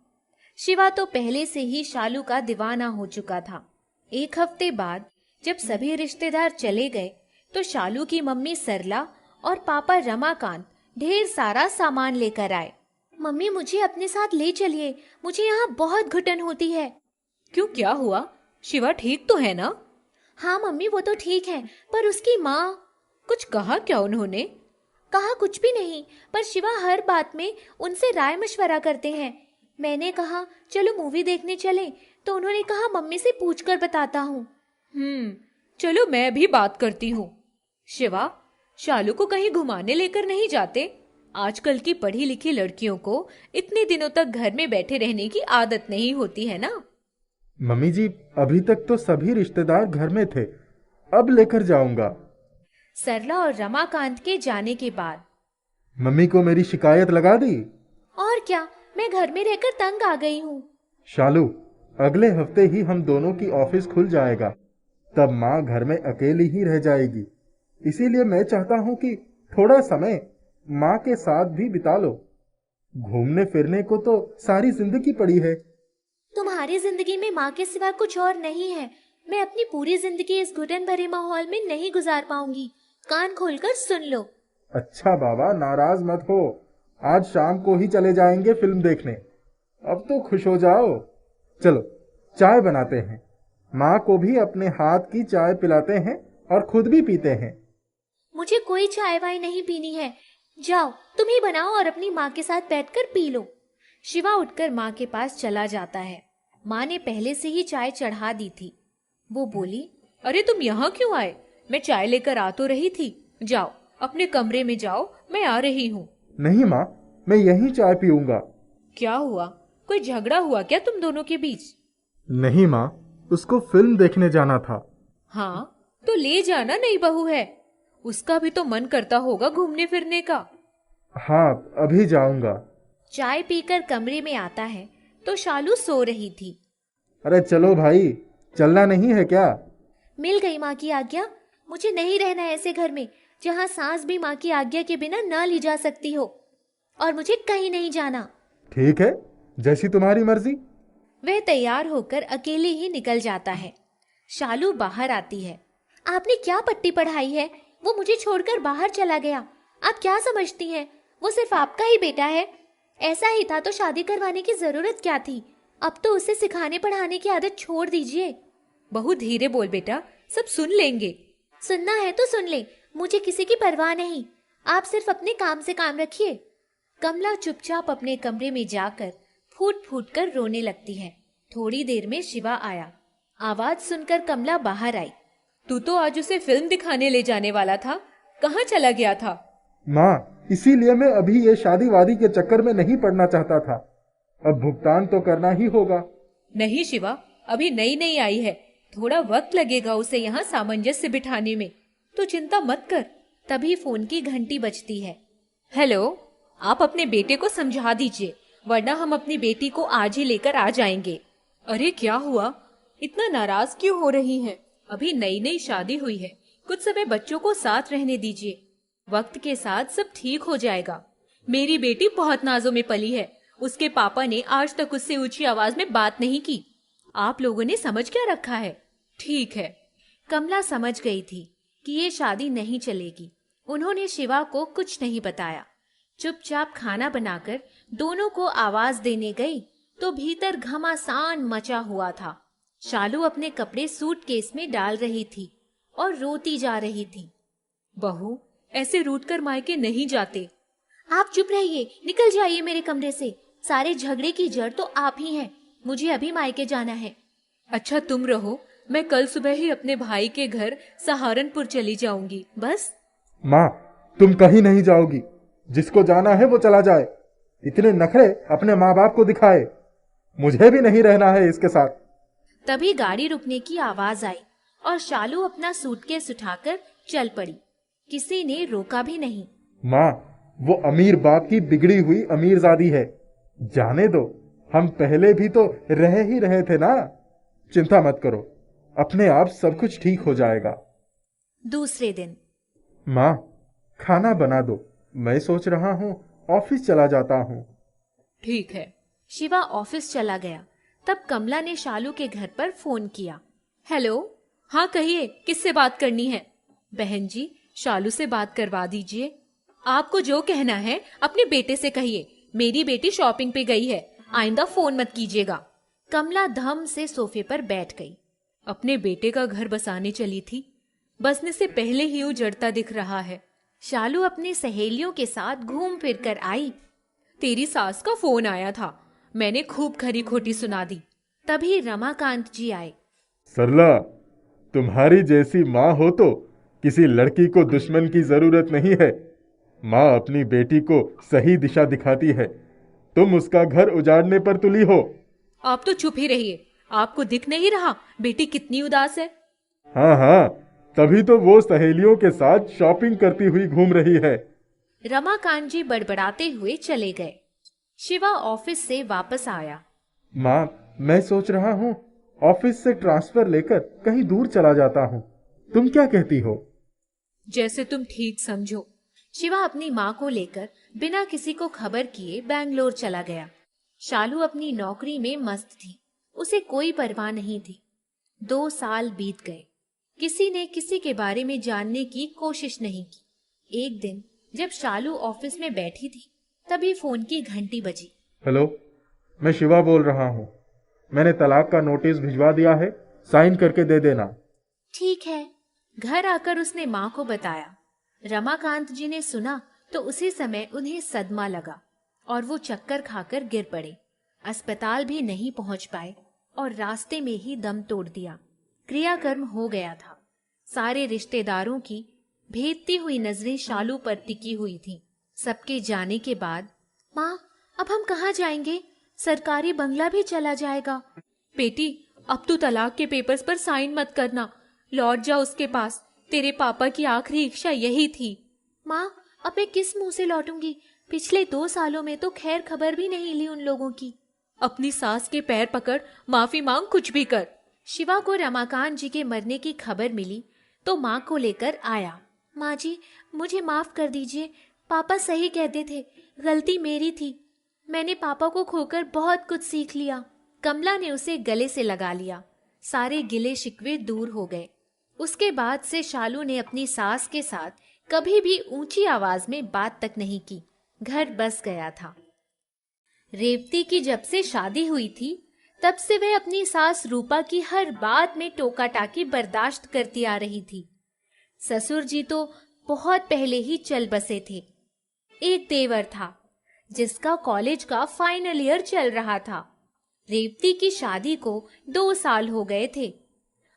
शिवा तो पहले से ही शालू का दीवाना हो चुका था। एक हफ्ते बाद जब सभी रिश्तेदार चले गए तो शालू की मम्मी सरला और पापा रमाकांत ढेर सारा सामान लेकर आए। मम्मी, मुझे अपने साथ ले चलिए, मुझे यहाँ बहुत घुटन होती है। क्यों, क्या हुआ? शिवा ठीक तो है ना? हाँ मम्मी, वो तो ठीक है, पर उसकी माँ। कुछ कहा क्या उन्होंने? कहा कुछ भी नहीं, पर शिवा हर बात में उनसे राय मशवरा करते हैं। मैंने कहा चलो मूवी देखने चलें, तो उन्होंने कहा मम्मी से पूछकर बताता हूँ। चलो मैं भी बात करती हूँ। शिवा, शालू को कहीं घुमाने लेकर नहीं जाते? आजकल की पढ़ी लिखी लड़कियों को इतने दिनों तक घर में बैठे रहने की आदत नहीं होती है ना। मम्मी जी, अभी तक तो सभी रिश्तेदार घर में थे, अब लेकर जाऊंगा। सरला और रमाकांत के जाने के बाद मम्मी को मेरी शिकायत लगा दी। और क्या, मैं घर में रहकर तंग आ गई हूँ। शालू, अगले हफ्ते ही हम दोनों की ऑफिस खुल जाएगा, तब माँ घर में अकेली ही रह जाएगी। इसीलिए मैं चाहता हूँ कि थोड़ा समय माँ के साथ भी बिता लो। घूमने फिरने को तो सारी जिंदगी पड़ी है। तुम्हारी जिंदगी में माँ के सिवा कुछ और नहीं है। मैं अपनी पूरी जिंदगी इस घुटन भरे माहौल में नहीं गुजार पाऊंगी। कान खोलकर सुन लो। अच्छा बाबा, नाराज मत हो, आज शाम को ही चले जाएंगे फिल्म देखने। अब तो खुश हो जाओ। चलो चाय बनाते हैं, माँ को भी अपने हाथ की चाय पिलाते हैं और खुद भी पीते हैं। मुझे कोई चाय वाय नहीं पीनी है। जाओ, तुम ही बनाओ और अपनी माँ के साथ बैठकर पी लो। शिवा उठकर माँ के पास चला जाता है। माँ ने पहले से ही चाय चढ़ा दी थी। वो बोली, अरे तुम यहाँ क्यों आए? मैं चाय लेकर आ तो रही थी। जाओ अपने कमरे में जाओ, मैं आ रही हूँ। नहीं माँ, मैं यहीं चाय पीऊंगा। क्या हुआ? कोई झगड़ा हुआ क्या तुम दोनों के बीच? नहीं माँ, उसको फिल्म देखने जाना था। हाँ तो ले जाना, नई बहू है, उसका भी तो मन करता होगा घूमने फिरने का। हाँ, अभी जाऊंगा। चाय पीकर कमरे में आता है तो शालू सो रही थी। अरे चलो भाई, चलना नहीं है क्या? मिल गई माँ की आज्ञा। मुझे नहीं रहना है ऐसे घर में जहाँ सांस भी माँ की आज्ञा के बिना ना ली जा सकती हो। और मुझे कहीं नहीं जाना। ठीक है, जैसी तुम्हारी मर्जी। वह तैयार होकर अकेले ही निकल जाता है। शालू बाहर आती है। आपने क्या पट्टी पढ़ाई है? वो मुझे छोड़कर बाहर चला गया। आप क्या समझती हैं? वो सिर्फ आपका ही बेटा है। ऐसा ही था तो शादी करवाने की जरूरत क्या थी? अब तो उसे सिखाने पढ़ाने की आदत छोड़ दीजिए। बहू धीरे बोल बेटा, सब सुन लेंगे। सुनना है तो सुन ले, मुझे किसी की परवाह नहीं। आप सिर्फ अपने काम से काम रखिए। कमला चुपचाप अपने कमरे में जाकर फूट फूट कर रोने लगती है। थोड़ी देर में शिवा आया। आवाज सुनकर कमला बाहर आई। तू तो आज उसे फिल्म दिखाने ले जाने वाला था, कहाँ चला गया था? माँ, इसीलिए मैं अभी ये शादी वादी के चक्कर में नहीं पड़ना चाहता था। अब भुगतान तो करना ही होगा। नहीं शिवा, अभी नई नई आई है, थोड़ा वक्त लगेगा उसे यहाँ सामंजस्य बिठाने में। तो चिंता मत कर। तभी फोन की घंटी बजती है। हेलो, आप अपने बेटे को समझा दीजिए, वरना हम अपनी बेटी को आज ही लेकर आ जाएंगे। अरे क्या हुआ, इतना नाराज क्यों हो रही हैं? अभी नई नई शादी हुई है, कुछ समय बच्चों को साथ रहने दीजिए। वक्त के साथ सब ठीक हो जाएगा। मेरी बेटी बहुत नाजों में पली है। उसके पापा ने आज तक उससे ऊंची आवाज में बात नहीं की। आप लोगों ने समझ क्या रखा है? ठीक है। कमला समझ गई थी कि ये शादी नहीं चलेगी। उन्होंने शिवा को कुछ नहीं बताया। चुपचाप खाना बनाकर दोनों को आवाज देने गई तो भीतर घमासान मचा हुआ था। शालू अपने कपड़े सूटकेस में डाल रही थी और रोती जा रही थी। बहू, ऐसे रूठकर मायके नहीं जाते। आप चुप रहिए, निकल जाइए मेरे कमरे से। सारे झगड़े की जड़ तो आप ही हैं। मुझे अभी मायके जाना है। अच्छा तुम रहो, मैं कल सुबह ही अपने भाई के घर सहारनपुर चली जाऊंगी। बस। माँ, तुम कहीं नहीं जाओगी। जिसको जाना है वो चला जाए। इतने नखरे अपने माँ बाप को दिखाए। मुझे भी नहीं रहना है इसके साथ। तभी गाड़ी रुकने की आवाज आई और शालू अपना सूटकेस उठाकर चल पड़ी। किसी ने रोका भी नहीं। माँ, वो अमीर बाप की बिगड़ी हुई अमीरजादी है। जाने दो, हम पहले भी तो रह ही रहे थे ना। चिंता मत करो, अपने आप सब कुछ ठीक हो जाएगा। दूसरे दिन। माँ, खाना बना दो, मैं सोच रहा हूँ ऑफिस चला जाता हूँ। ठीक है। शिवा ऑफिस चला गया। तब कमला ने शालू के घर पर फोन किया। हेलो। हाँ कहिए, किससे बात करनी है? बहन जी, शालू से बात करवा दीजिए। आपको जो कहना है अपने बेटे से कहिए। मेरी बेटी शॉपिंग पे गई है, आइंदा फोन मत कीजिएगा। कमला धम से सोफे पर बैठ गई। अपने बेटे का घर बसाने चली थी, बसने से पहले ही उजड़ता दिख रहा है। शालू अपनी सहेलियों के साथ घूम फिर कर आई। तेरी सास का फोन आया था, मैंने खूब खरी खोटी सुना दी। तभी रमाकांत जी आए। सरला, तुम्हारी जैसी माँ हो तो किसी लड़की को दुश्मन की जरूरत नहीं है। माँ अपनी बेटी को सही दिशा दिखाती है, तुम उसका घर उजाड़ने पर तुली हो। आप तो चुप ही रहिए। आपको दिख नहीं रहा बेटी कितनी उदास है? हाँ हाँ, तभी तो वो सहेलियों के साथ शॉपिंग करती हुई घूम रही है। रमाकांत जी बड़बड़ाते हुए चले गए। शिवा ऑफिस से वापस आया। माँ, मैं सोच रहा हूँ ऑफिस से ट्रांसफर लेकर कहीं दूर चला जाता हूँ। तुम क्या कहती हो? जैसे तुम ठीक समझो। शिवा अपनी माँ को लेकर बिना किसी को खबर किए बैंगलोर चला गया। शालू अपनी नौकरी में मस्त थी, उसे कोई परवाह नहीं थी। 2 साल बीत गए, किसी ने किसी के बारे में जानने की कोशिश नहीं की। एक दिन जब शालू ऑफिस में बैठी थी, तभी फोन की घंटी बजी। हेलो, मैं शिवा बोल रहा हूँ। मैंने तलाक का नोटिस भिजवा दिया है, साइन करके दे देना। ठीक है। घर आकर उसने माँ को बताया। रमाकांत जी ने सुना तो उसी समय उन्हें सदमा लगा और वो चक्कर खाकर गिर पड़े। अस्पताल भी नहीं पहुंच पाए और रास्ते में ही दम तोड़ दिया। क्रियाकर्म हो गया था। सारे रिश्तेदारों की भेदती हुई नजरें शालू पर टिकी हुई थीं। सबके जाने के बाद, माँ, अब हम कहाँ जाएंगे? सरकारी बंगला भी चला जाएगा। बेटी, अब तू तलाक के पेपर्स पर साइन मत करना, लौट जा उसके पास। तेरे पापा की आखिरी इच्छा यही थी। माँ, अब मैं किस मुंह से लौटूंगी? पिछले 2 सालों में तो खैर खबर भी नहीं ली उन लोगों की। अपनी सास के पैर पकड़, माफी मांग, कुछ भी कर। शिवा को रमाकांत जी के मरने की खबर मिली तो माँ को लेकर आया। माँ जी, मुझे माफ कर दीजिए। पापा सही कहते थे, गलती मेरी थी। मैंने पापा को खोकर बहुत कुछ सीख लिया। कमला ने उसे गले से लगा लिया। सारे गिले शिकवे दूर हो गए। उसके बाद से शालू ने अपनी सास के साथ कभी भी ऊंची आवाज में बात तक नहीं की। घर बस गया था। रेवती की जब से शादी हुई थी, तब से वह अपनी सास रूपा की हर बात में टोका टाकी बर्दाश्त करती आ रही थी। ससुर जी तो बहुत पहले ही चल बसे थे। एक देवर था जिसका कॉलेज का फाइनल ईयर चल रहा था। रेवती की शादी को 2 साल हो गए थे।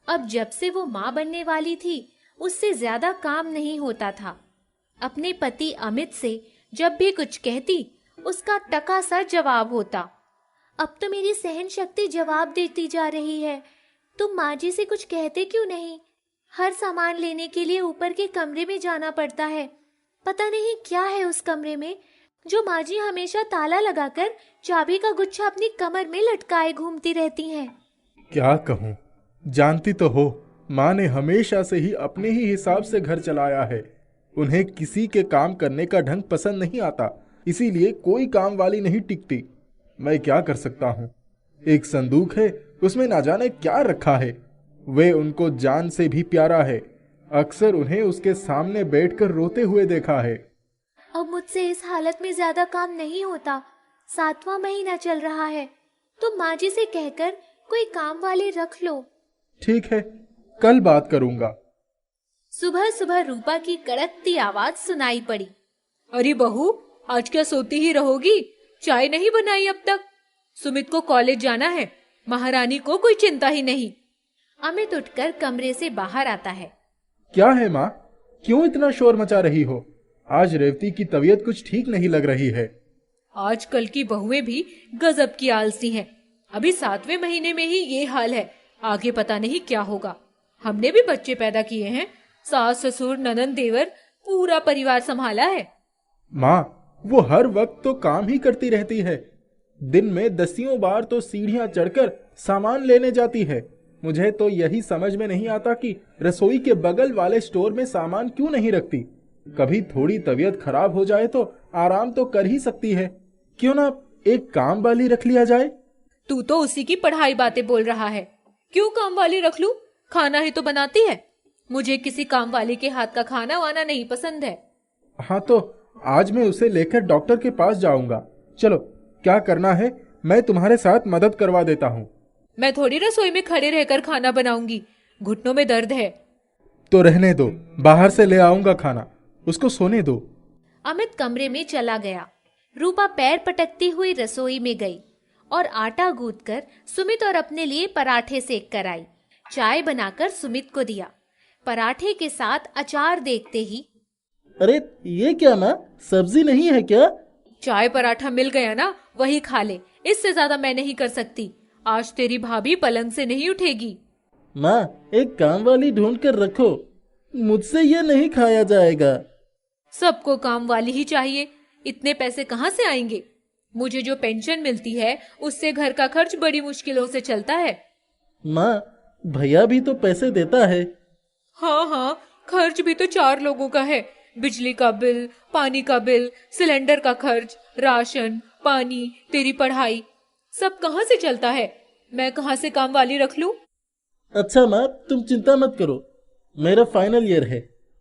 अब जब से वो माँ बनने वाली थी, उससे ज्यादा काम नहीं होता था। अपने पति अमित से जब भी कुछ कहती, उसका टका सा जवाब होता। अब तो मेरी सहन शक्ति जवाब देती जा रही है। तुम माँ जी से कुछ कहते क्यों नहीं? हर सामान लेने के लिए ऊपर के कमरे में जाना पड़ता है। पता नहीं क्या है उस कमरे में, जो माँ जी हमेशा ताला लगाकर चाबी का गुच्छा अपनी कमर में लटकाए घूमती रहती हैं। क्या कहूँ, जानती तो हो, माँ ने हमेशा से ही अपने ही हिसाब से घर चलाया है। उन्हें किसी के काम करने का ढंग पसंद नहीं आता, इसीलिए कोई काम वाली नहीं टिकती। मैं क्या कर सकता हूँ? एक संदूक है, उसमें ना जाने क्या रखा है। वे उनको जान से भी प्यारा है। अक्सर उन्हें उसके सामने बैठकर रोते हुए देखा है। अब मुझसे इस हालत में ज्यादा काम नहीं होता। 7वां महीना चल रहा है। तुम माँ जी से कहकर कोई काम वाले रख लो। ठीक है, कल बात करूंगा। सुबह सुबह रूपा की कड़कती आवाज सुनाई पड़ी। अरे बहू, आज क्या सोती ही रहोगी? चाय नहीं बनाई अब तक? सुमित को कॉलेज जाना है, महारानी को कोई चिंता ही नहीं। अमित उठकर कमरे से बाहर आता है। क्या है माँ, क्यों इतना शोर मचा रही हो? आज रेवती की तबीयत कुछ ठीक नहीं लग रही है। आजकल की बहुएं भी गजब की आलसी हैं। अभी 7वें महीने में ही ये हाल है, आगे पता नहीं क्या होगा। हमने भी बच्चे पैदा किए हैं, सास ससुर ननद देवर पूरा परिवार संभाला है। माँ, वो हर वक्त तो काम ही करती रहती है। दिन में दसियों बार तो सीढ़ियां चढ़कर सामान लेने जाती है। मुझे तो यही समझ में नहीं आता कि रसोई के बगल वाले स्टोर में सामान क्यों नहीं रखती। कभी थोड़ी तबीयत खराब हो जाए तो आराम तो कर ही सकती है। क्यों ना एक काम वाली रख लिया जाए। तू तो उसी की पढ़ाई बातें बोल रहा है। क्यों काम वाली रख लूं? खाना ही तो बनाती है। मुझे किसी काम वाली के हाथ का खाना वाना नहीं पसंद है। हाँ, तो आज मैं उसे लेकर डॉक्टर के पास जाऊंगा। चलो, क्या करना है मैं तुम्हारे साथ मदद करवा देता हूँ। मैं थोड़ी रसोई में खड़े रहकर खाना बनाऊंगी, घुटनों में दर्द है। तो रहने दो, बाहर से ले आऊंगा खाना, उसको सोने दो। अमित कमरे में चला गया। रूपा पैर पटकती हुई रसोई में गई और आटा गूंथकर सुमित और अपने लिए पराठे सेक कर आई। चाय बनाकर सुमित को दिया। पराठे के साथ अचार देखते ही, अरे ये क्या माँ, सब्जी नहीं है क्या? चाय पराठा मिल गया ना, वही खा ले। इससे ज्यादा मैं नहीं कर सकती। आज तेरी भाभी पलंग से नहीं उठेगी। माँ, एक काम वाली ढूंढ कर रखो, मुझसे ये नहीं खाया जाएगा। सबको काम वाली ही चाहिए, इतने पैसे कहाँ से आएंगे? मुझे जो पेंशन मिलती है उससे घर का खर्च बड़ी मुश्किलों से चलता है। माँ, भैया भी तो पैसे देता है। हाँ हाँ, खर्च भी तो 4 लोगों का है। बिजली का बिल, पानी का बिल, सिलेंडर का खर्च, राशन पानी, तेरी पढ़ाई, सब कहाँ से चलता है? मैं कहाँ से काम वाली रख लूं? अच्छा माँ, तुम चिंता मत करो, मेरा फाइनल ईयर है,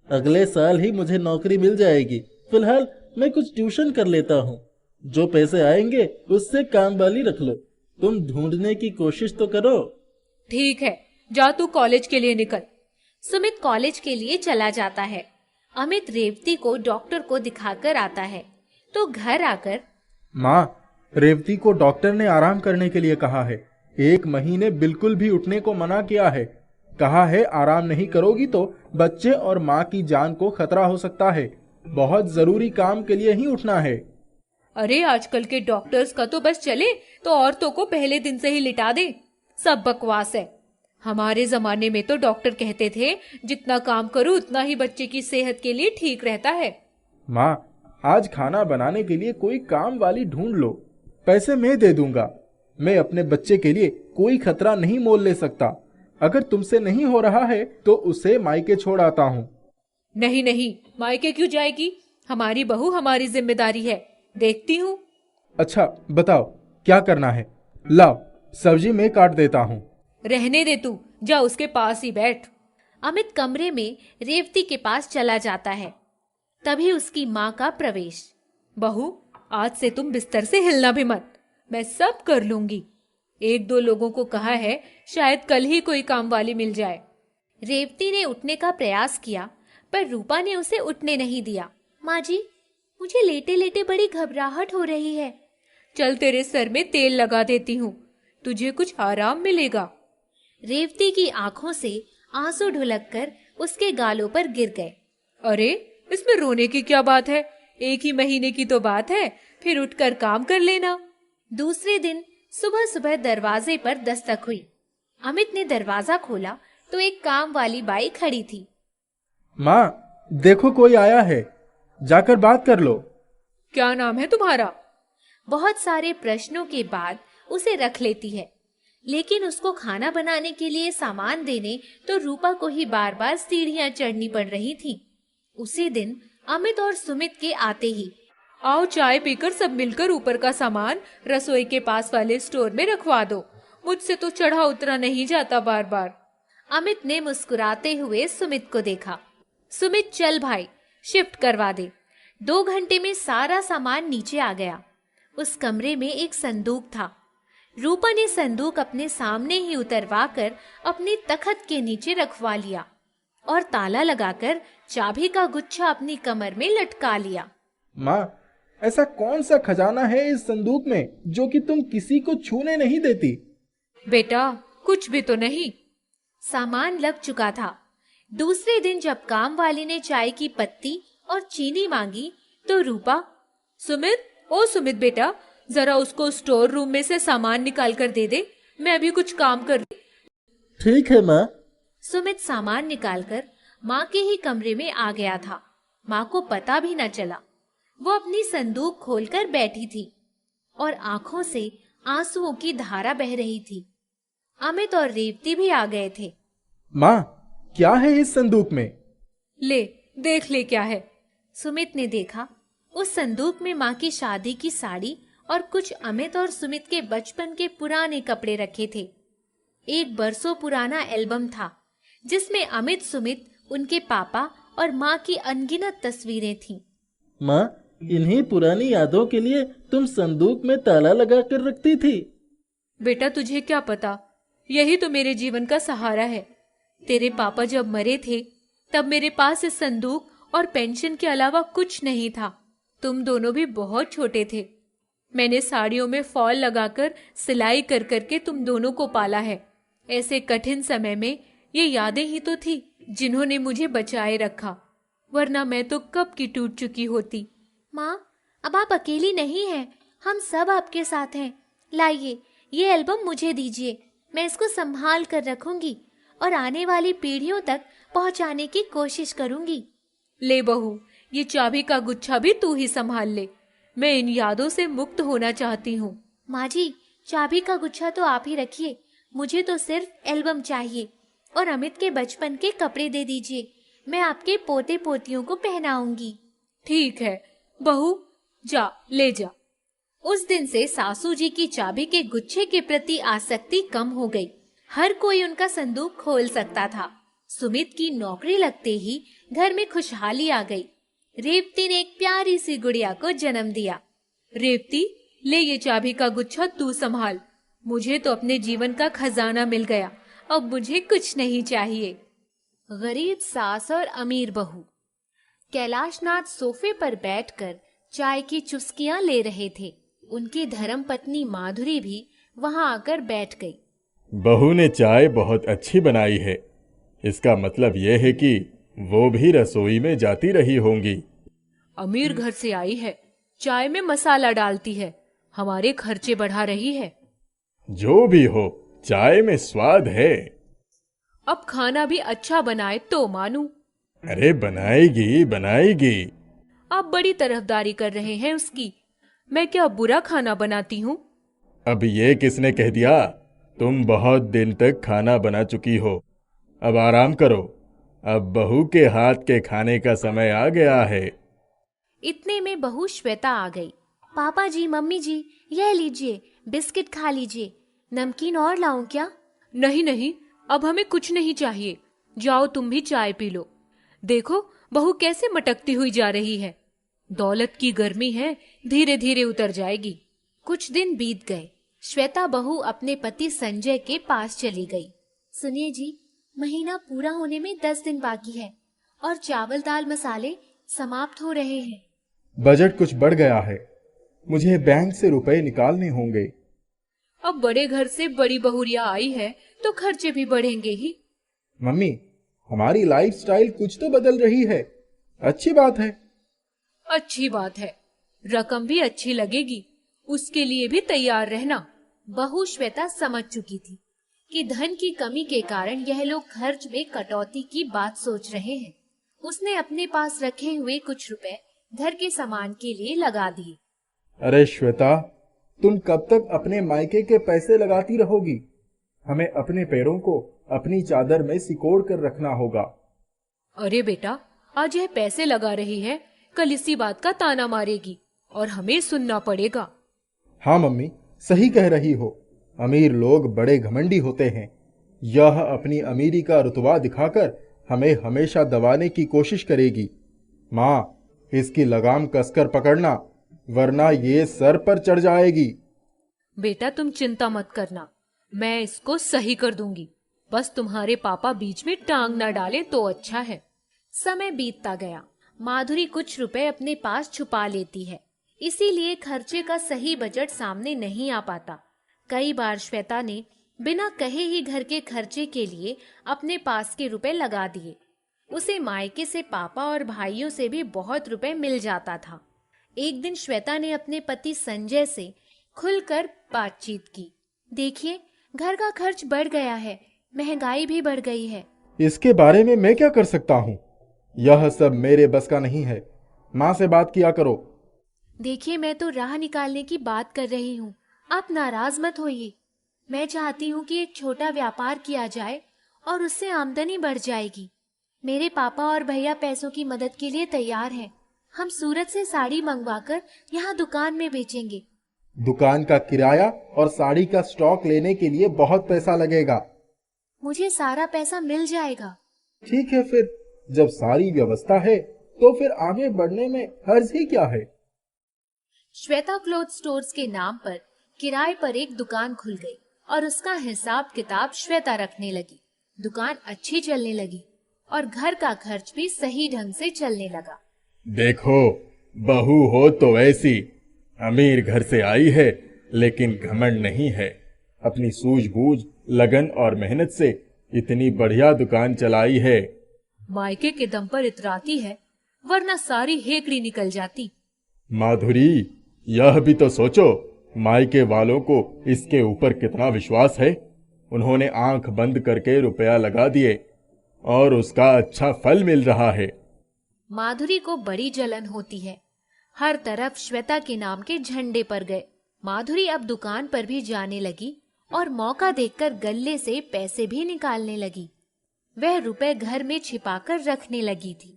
अगले साल ही मुझे नौकरी मिल जाएगी। फिलहाल मैं कुछ ट्यूशन कर लेता हूँ, जो पैसे आएंगे उससे काम वाली रख लो। तुम ढूंढने की कोशिश तो करो। ठीक है, जा तू कॉलेज के लिए निकल। सुमित कॉलेज के लिए चला जाता है। अमित रेवती को डॉक्टर को दिखाकर आता है तो घर आकर, माँ, रेवती को डॉक्टर ने आराम करने के लिए कहा है। 1 महीने बिल्कुल भी उठने को मना किया है। कहा है आराम नहीं करोगी तो बच्चे और माँ की जान को खतरा हो सकता है। बहुत जरूरी काम के लिए ही उठना है। अरे आजकल के डॉक्टर्स का तो बस चले तो औरतों को पहले दिन से ही लिटा दे। सब बकवास है। हमारे जमाने में तो डॉक्टर कहते थे जितना काम करो उतना ही बच्चे की सेहत के लिए ठीक रहता है। माँ, आज खाना बनाने के लिए कोई काम वाली ढूंढ लो, पैसे मैं दे दूंगा। मैं अपने बच्चे के लिए कोई खतरा नहीं मोल ले सकता। अगर तुमसे नहीं हो रहा है तो उसे मायके छोड़ आता हूँ। नहीं नहीं, मायके क्यों जाएगी? हमारी बहू हमारी जिम्मेदारी है, देखती हूँ। अच्छा बताओ क्या करना है? लाओ, सब्जी मैं काट देता हूँ। रहने दे, तू जा उसके पास ही बैठ। अमित कमरे में रेवती के पास चला जाता है। तभी उसकी माँ का प्रवेश। बहू, आज से तुम बिस्तर से हिलना भी मत, मैं सब कर लूंगी। 1-2 लोगों को कहा है, शायद कल ही कोई काम वाली मिल जाए। रेवती ने उठने का प्रयास किया पर रूपा ने उसे उठने नहीं दिया। माँ जी, मुझे लेटे लेटे बड़ी घबराहट हो रही है। चल तेरे सर में तेल लगा देती हूँ, तुझे कुछ आराम मिलेगा। रेवती की आंखों से आंसू ढुलककर उसके गालों पर गिर गए। अरे इसमें रोने की क्या बात है? 1 ही महीने की तो बात है, फिर उठकर काम कर लेना। दूसरे दिन सुबह सुबह दरवाजे पर दस्तक हुई। अमित ने दरवाजा खोला तो एक काम वाली बाई खड़ी थी। माँ, देखो कोई आया है, जाकर बात कर लो। क्या नाम है तुम्हारा? बहुत सारे प्रश्नों के बाद उसे रख लेती है, लेकिन उसको खाना बनाने के लिए सामान देने तो रूपा को ही बार बार सीढ़ियां चढ़नी पड़ रही थी। उसी दिन अमित और सुमित के आते ही, आओ चाय पीकर सब मिलकर ऊपर का सामान रसोई के पास वाले स्टोर में रखवा दो, मुझसे तो चढ़ा उतरा नहीं जाता बार बार। अमित ने मुस्कुराते हुए सुमित को देखा। सुमित, चल भाई, शिफ्ट करवा दे। 2 घंटे में सारा सामान नीचे आ गया। उस कमरे में एक संदूक था। रूपा ने संदूक अपने सामने ही उतरवा कर अपनी तखत के नीचे रखवा लिया और ताला लगाकर चाबी का गुच्छा अपनी कमर में लटका लिया। माँ, ऐसा कौन सा खजाना है इस संदूक में जो कि तुम किसी को छूने नहीं देती? बेटा, कुछ भी तो नहीं। सामान लग चुका था। दूसरे दिन जब काम वाली ने चाय की पत्ती और चीनी मांगी तो रूपा, सुमित, ओ सुमित बेटा, जरा उसको स्टोर रूम में से सामान निकाल कर दे दे, मैं भी कुछ काम कर। ठीक है माँ। सुमित सामान निकालकर माँ के ही कमरे में आ गया था। माँ को पता भी न चला। वो अपनी संदूक खोलकर बैठी थी और आंखों से आंसुओं की धारा बह रही थी। अमित और रेवती भी आ गए थे। माँ, क्या है इस संदूक में? ले देख ले क्या है। सुमित ने देखा। उस संदूक में माँ की शादी की साड़ी और कुछ अमित और सुमित के बचपन के पुराने कपड़े रखे थे। एक बरसों पुराना एल्बम था जिसमें अमित, सुमित, उनके पापा और माँ की अनगिनत तस्वीरें थीं। माँ, इन्हीं पुरानी यादों के लिए तुम संदूक में ताला लगा कर रखती थी। बेटा तुझे क्या पता, यही तो मेरे जीवन का सहारा है। तेरे पापा जब मरे थे तब मेरे पास इस संदूक और पेंशन के अलावा कुछ नहीं था। तुम दोनों भी बहुत छोटे थे। मैंने साड़ियों में फॉल लगाकर सिलाई कर करके तुम दोनों को पाला है। ऐसे कठिन समय में ये यादें ही तो थी जिन्होंने मुझे बचाए रखा, वरना मैं तो कब की टूट चुकी होती। माँ, अब आप अकेली नहीं हैं, हम सब आपके साथ हैं। लाइए, ये एल्बम मुझे दीजिए, मैं इसको संभाल कर रखूंगी और आने वाली पीढ़ियों तक पहुंचाने की कोशिश करूंगी। ले बहू, ये चाबी का गुच्छा भी तू ही संभाल ले। मैं इन यादों से मुक्त होना चाहती हूँ। माँ जी, चाबी का गुच्छा तो आप ही रखिए, मुझे तो सिर्फ एल्बम चाहिए और अमित के बचपन के कपड़े दे दीजिए, मैं आपके पोते पोतियों को पहनाऊंगी। ठीक है बहू, जा ले जा। उस दिन से सासू जी की चाबी के गुच्छे के प्रति आसक्ति कम हो गई। हर कोई उनका संदूक खोल सकता था। सुमित की नौकरी लगते ही घर में खुशहाली आ गई। रेवती ने एक प्यारी सी गुड़िया को जन्म दिया। रेवती, ले ये चाबी का गुच्छा तू संभाल। मुझे तो अपने जीवन का खजाना मिल गया, अब मुझे कुछ नहीं चाहिए। गरीब सास और अमीर बहू। कैलाशनाथ सोफे पर बैठकर चाय की चुस्कियां ले रहे थे। उनकी धर्मपत्नी माधुरी भी वहां आकर बैठ गई। बहू ने चाय बहुत अच्छी बनाई है। इसका मतलब यह है कि वो भी रसोई में जाती रही होंगी। अमीर घर से आई है, चाय में मसाला डालती है, हमारे खर्चे बढ़ा रही है। जो भी हो, चाय में स्वाद है। अब खाना भी अच्छा बनाए तो मानू। अरे बनाएगी बनाएगी। आप बड़ी तरफदारी कर रहे हैं उसकी। मैं क्या बुरा खाना बनाती हूँ? अब ये किसने कह दिया? तुम बहुत दिन तक खाना बना चुकी हो, अब आराम करो। अब बहू के हाथ के खाने का समय आ गया है। इतने में बहू श्वेता आ गई। पापा जी, मम्मी जी, यह लीजिए, बिस्किट खा लीजिए। नमकीन और लाऊं क्या? नहीं नहीं, अब हमें कुछ नहीं चाहिए। जाओ तुम भी चाय पी लो। देखो बहू कैसे मटकती हुई जा रही है। दौलत की गर्मी है, धीरे धीरे उतर जाएगी। कुछ दिन बीत गए। श्वेता बहू अपने पति संजय के पास चली गई। सुनिए जी, महीना पूरा होने में 10 दिन बाकी है और चावल दाल मसाले समाप्त हो रहे हैं। बजट कुछ बढ़ गया है, मुझे बैंक से रुपए निकालने होंगे। अब बड़े घर से बड़ी बहुरिया आई है तो खर्चे भी बढ़ेंगे ही। मम्मी, हमारी लाइफस्टाइल कुछ तो बदल रही है, अच्छी बात है। अच्छी बात है, रकम भी अच्छी लगेगी, उसके लिए भी तैयार रहना। बहू श्वेता समझ चुकी थी कि धन की कमी के कारण यह लोग खर्च में कटौती की बात सोच रहे हैं। उसने अपने पास रखे हुए कुछ रुपए घर के सामान के लिए लगा दिए। अरे श्वेता, तुम कब तक अपने मायके के पैसे लगाती रहोगी? हमें अपने पैरों को अपनी चादर में सिकोड़ कर रखना होगा। अरे बेटा, आज यह पैसे लगा रही है, कल इसी बात का ताना मारेगी और हमें सुनना पड़ेगा। हाँ मम्मी, सही कह रही हो। अमीर लोग बड़े घमंडी होते हैं। यह अपनी अमीरी का रुतबा दिखाकर हमें हमेशा दबाने की कोशिश करेगी। माँ, इसकी लगाम कसकर पकड़ना, वरना ये सर पर चढ़ जाएगी। बेटा तुम चिंता मत करना, मैं इसको सही कर दूंगी। बस तुम्हारे पापा बीच में टांग ना डाले तो अच्छा है। समय बीतता गया। माधुरी कुछ रुपए अपने पास छुपा लेती है, इसीलिए खर्चे का सही बजट सामने नहीं आ पाता। कई बार श्वेता ने बिना कहे ही घर के खर्चे के लिए अपने पास के रुपए लगा दिए। उसे मायके से पापा और भाइयों से भी बहुत रुपए मिल जाता था। एक दिन श्वेता ने अपने पति संजय से खुलकर बातचीत की। देखिए, घर का खर्च बढ़ गया है, महंगाई भी बढ़ गई है। इसके बारे में मैं क्या कर सकता हूँ? यह सब मेरे बस का नहीं है। माँ से बात किया करो। देखिए, मैं तो राह निकालने की बात कर रही हूँ, आप नाराज मत होइए। मैं चाहती हूँ कि एक छोटा व्यापार किया जाए और उससे आमदनी बढ़ जाएगी। मेरे पापा और भैया पैसों की मदद के लिए तैयार हैं। हम सूरत से साड़ी मंगवाकर यहाँ दुकान में बेचेंगे। दुकान का किराया और साड़ी का स्टॉक लेने के लिए बहुत पैसा लगेगा। मुझे सारा पैसा मिल जाएगा। ठीक है, फिर जब सारी व्यवस्था है तो फिर आगे बढ़ने में हर्ज ही क्या है। श्वेता क्लोथ स्टोर्स के नाम पर किराए पर एक दुकान खुल गई और उसका हिसाब किताब श्वेता रखने लगी। दुकान अच्छी चलने लगी और घर का खर्च भी सही ढंग से चलने लगा। देखो, बहू हो तो ऐसी, अमीर घर से आई है लेकिन घमंड नहीं है। अपनी सूझबूझ, लगन और मेहनत से इतनी बढ़िया दुकान चलाई है। मायके के दम पर इतराती है, वरना सारी हेकड़ी निकल जाती। माधुरी, यह भी तो सोचो, मायके वालों को इसके ऊपर कितना विश्वास है। उन्होंने आंख बंद करके रुपया लगा दिए और उसका अच्छा फल मिल रहा है। माधुरी को बड़ी जलन होती है। हर तरफ श्वेता के नाम के झंडे पर गए। माधुरी अब दुकान पर भी जाने लगी और मौका देखकर गल्ले से पैसे भी निकालने लगी। वह रुपए घर में छिपाकर रखने लगी थी।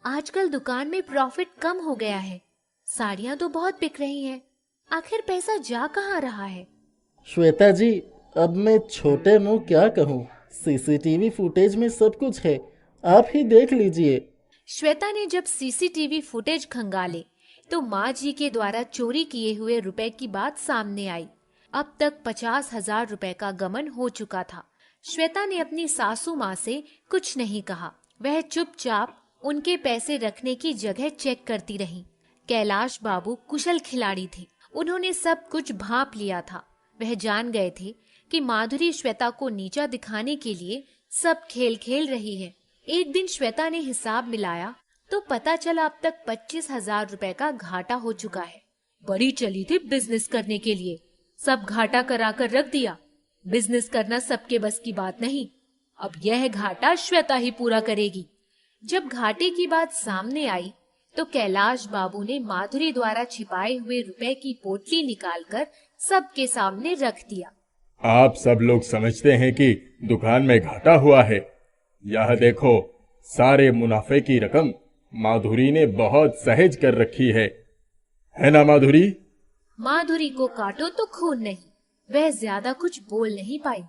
आजकल दुकान में प्रॉफिट कम हो गया है। साड़ियां तो बहुत बिक रही हैं। आखिर पैसा जा कहाँ रहा है? श्वेता जी, अब मैं छोटे मुंह क्या कहूँ, सीसीटीवी फुटेज में सब कुछ है, आप ही देख लीजिए। श्वेता ने जब सीसीटीवी फुटेज खंगाले तो माँ जी के द्वारा चोरी किए हुए रुपए की बात सामने आई। अब तक 50,000 रुपए का गमन हो चुका था। श्वेता ने अपनी सासू माँ से कुछ नहीं कहा। वह चुपचाप उनके पैसे रखने की जगह चेक करती रही। कैलाश बाबू कुशल खिलाड़ी थे। उन्होंने सब कुछ भांप लिया था। वह जान गए थे कि माधुरी श्वेता को नीचा दिखाने के लिए सब खेल खेल रही है। एक दिन श्वेता ने हिसाब मिलाया तो पता चला अब तक 25,000 रुपए का घाटा हो चुका है। बड़ी चली थी बिजनेस करने के लिए, सब घाटा करा कर रख दिया। बिजनेस करना सबके बस की बात नहीं। अब यह घाटा श्वेता ही पूरा करेगी। जब घाटे की बात सामने आई तो कैलाश बाबू ने माधुरी द्वारा छिपाए हुए रुपए की पोटली निकालकर सबके सामने रख दिया। आप सब लोग समझते हैं कि दुकान में घाटा हुआ है। यह देखो, सारे मुनाफे की रकम माधुरी ने बहुत सहज कर रखी है ना माधुरी? माधुरी को काटो तो खून नहीं। वह ज्यादा कुछ बोल नहीं पाई।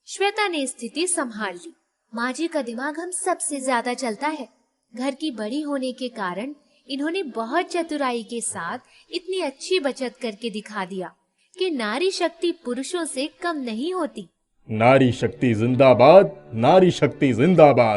श्वेता ने स्थिति संभाल ली। माँ जी का दिमाग हम सबसे ज्यादा चलता है। घर की बड़ी होने के कारण इन्होंने बहुत चतुराई के साथ इतनी अच्छी बचत करके दिखा दिया कि नारी शक्ति पुरुषों से कम नहीं होती। नारी शक्ति जिंदाबाद, नारी शक्ति जिंदाबाद।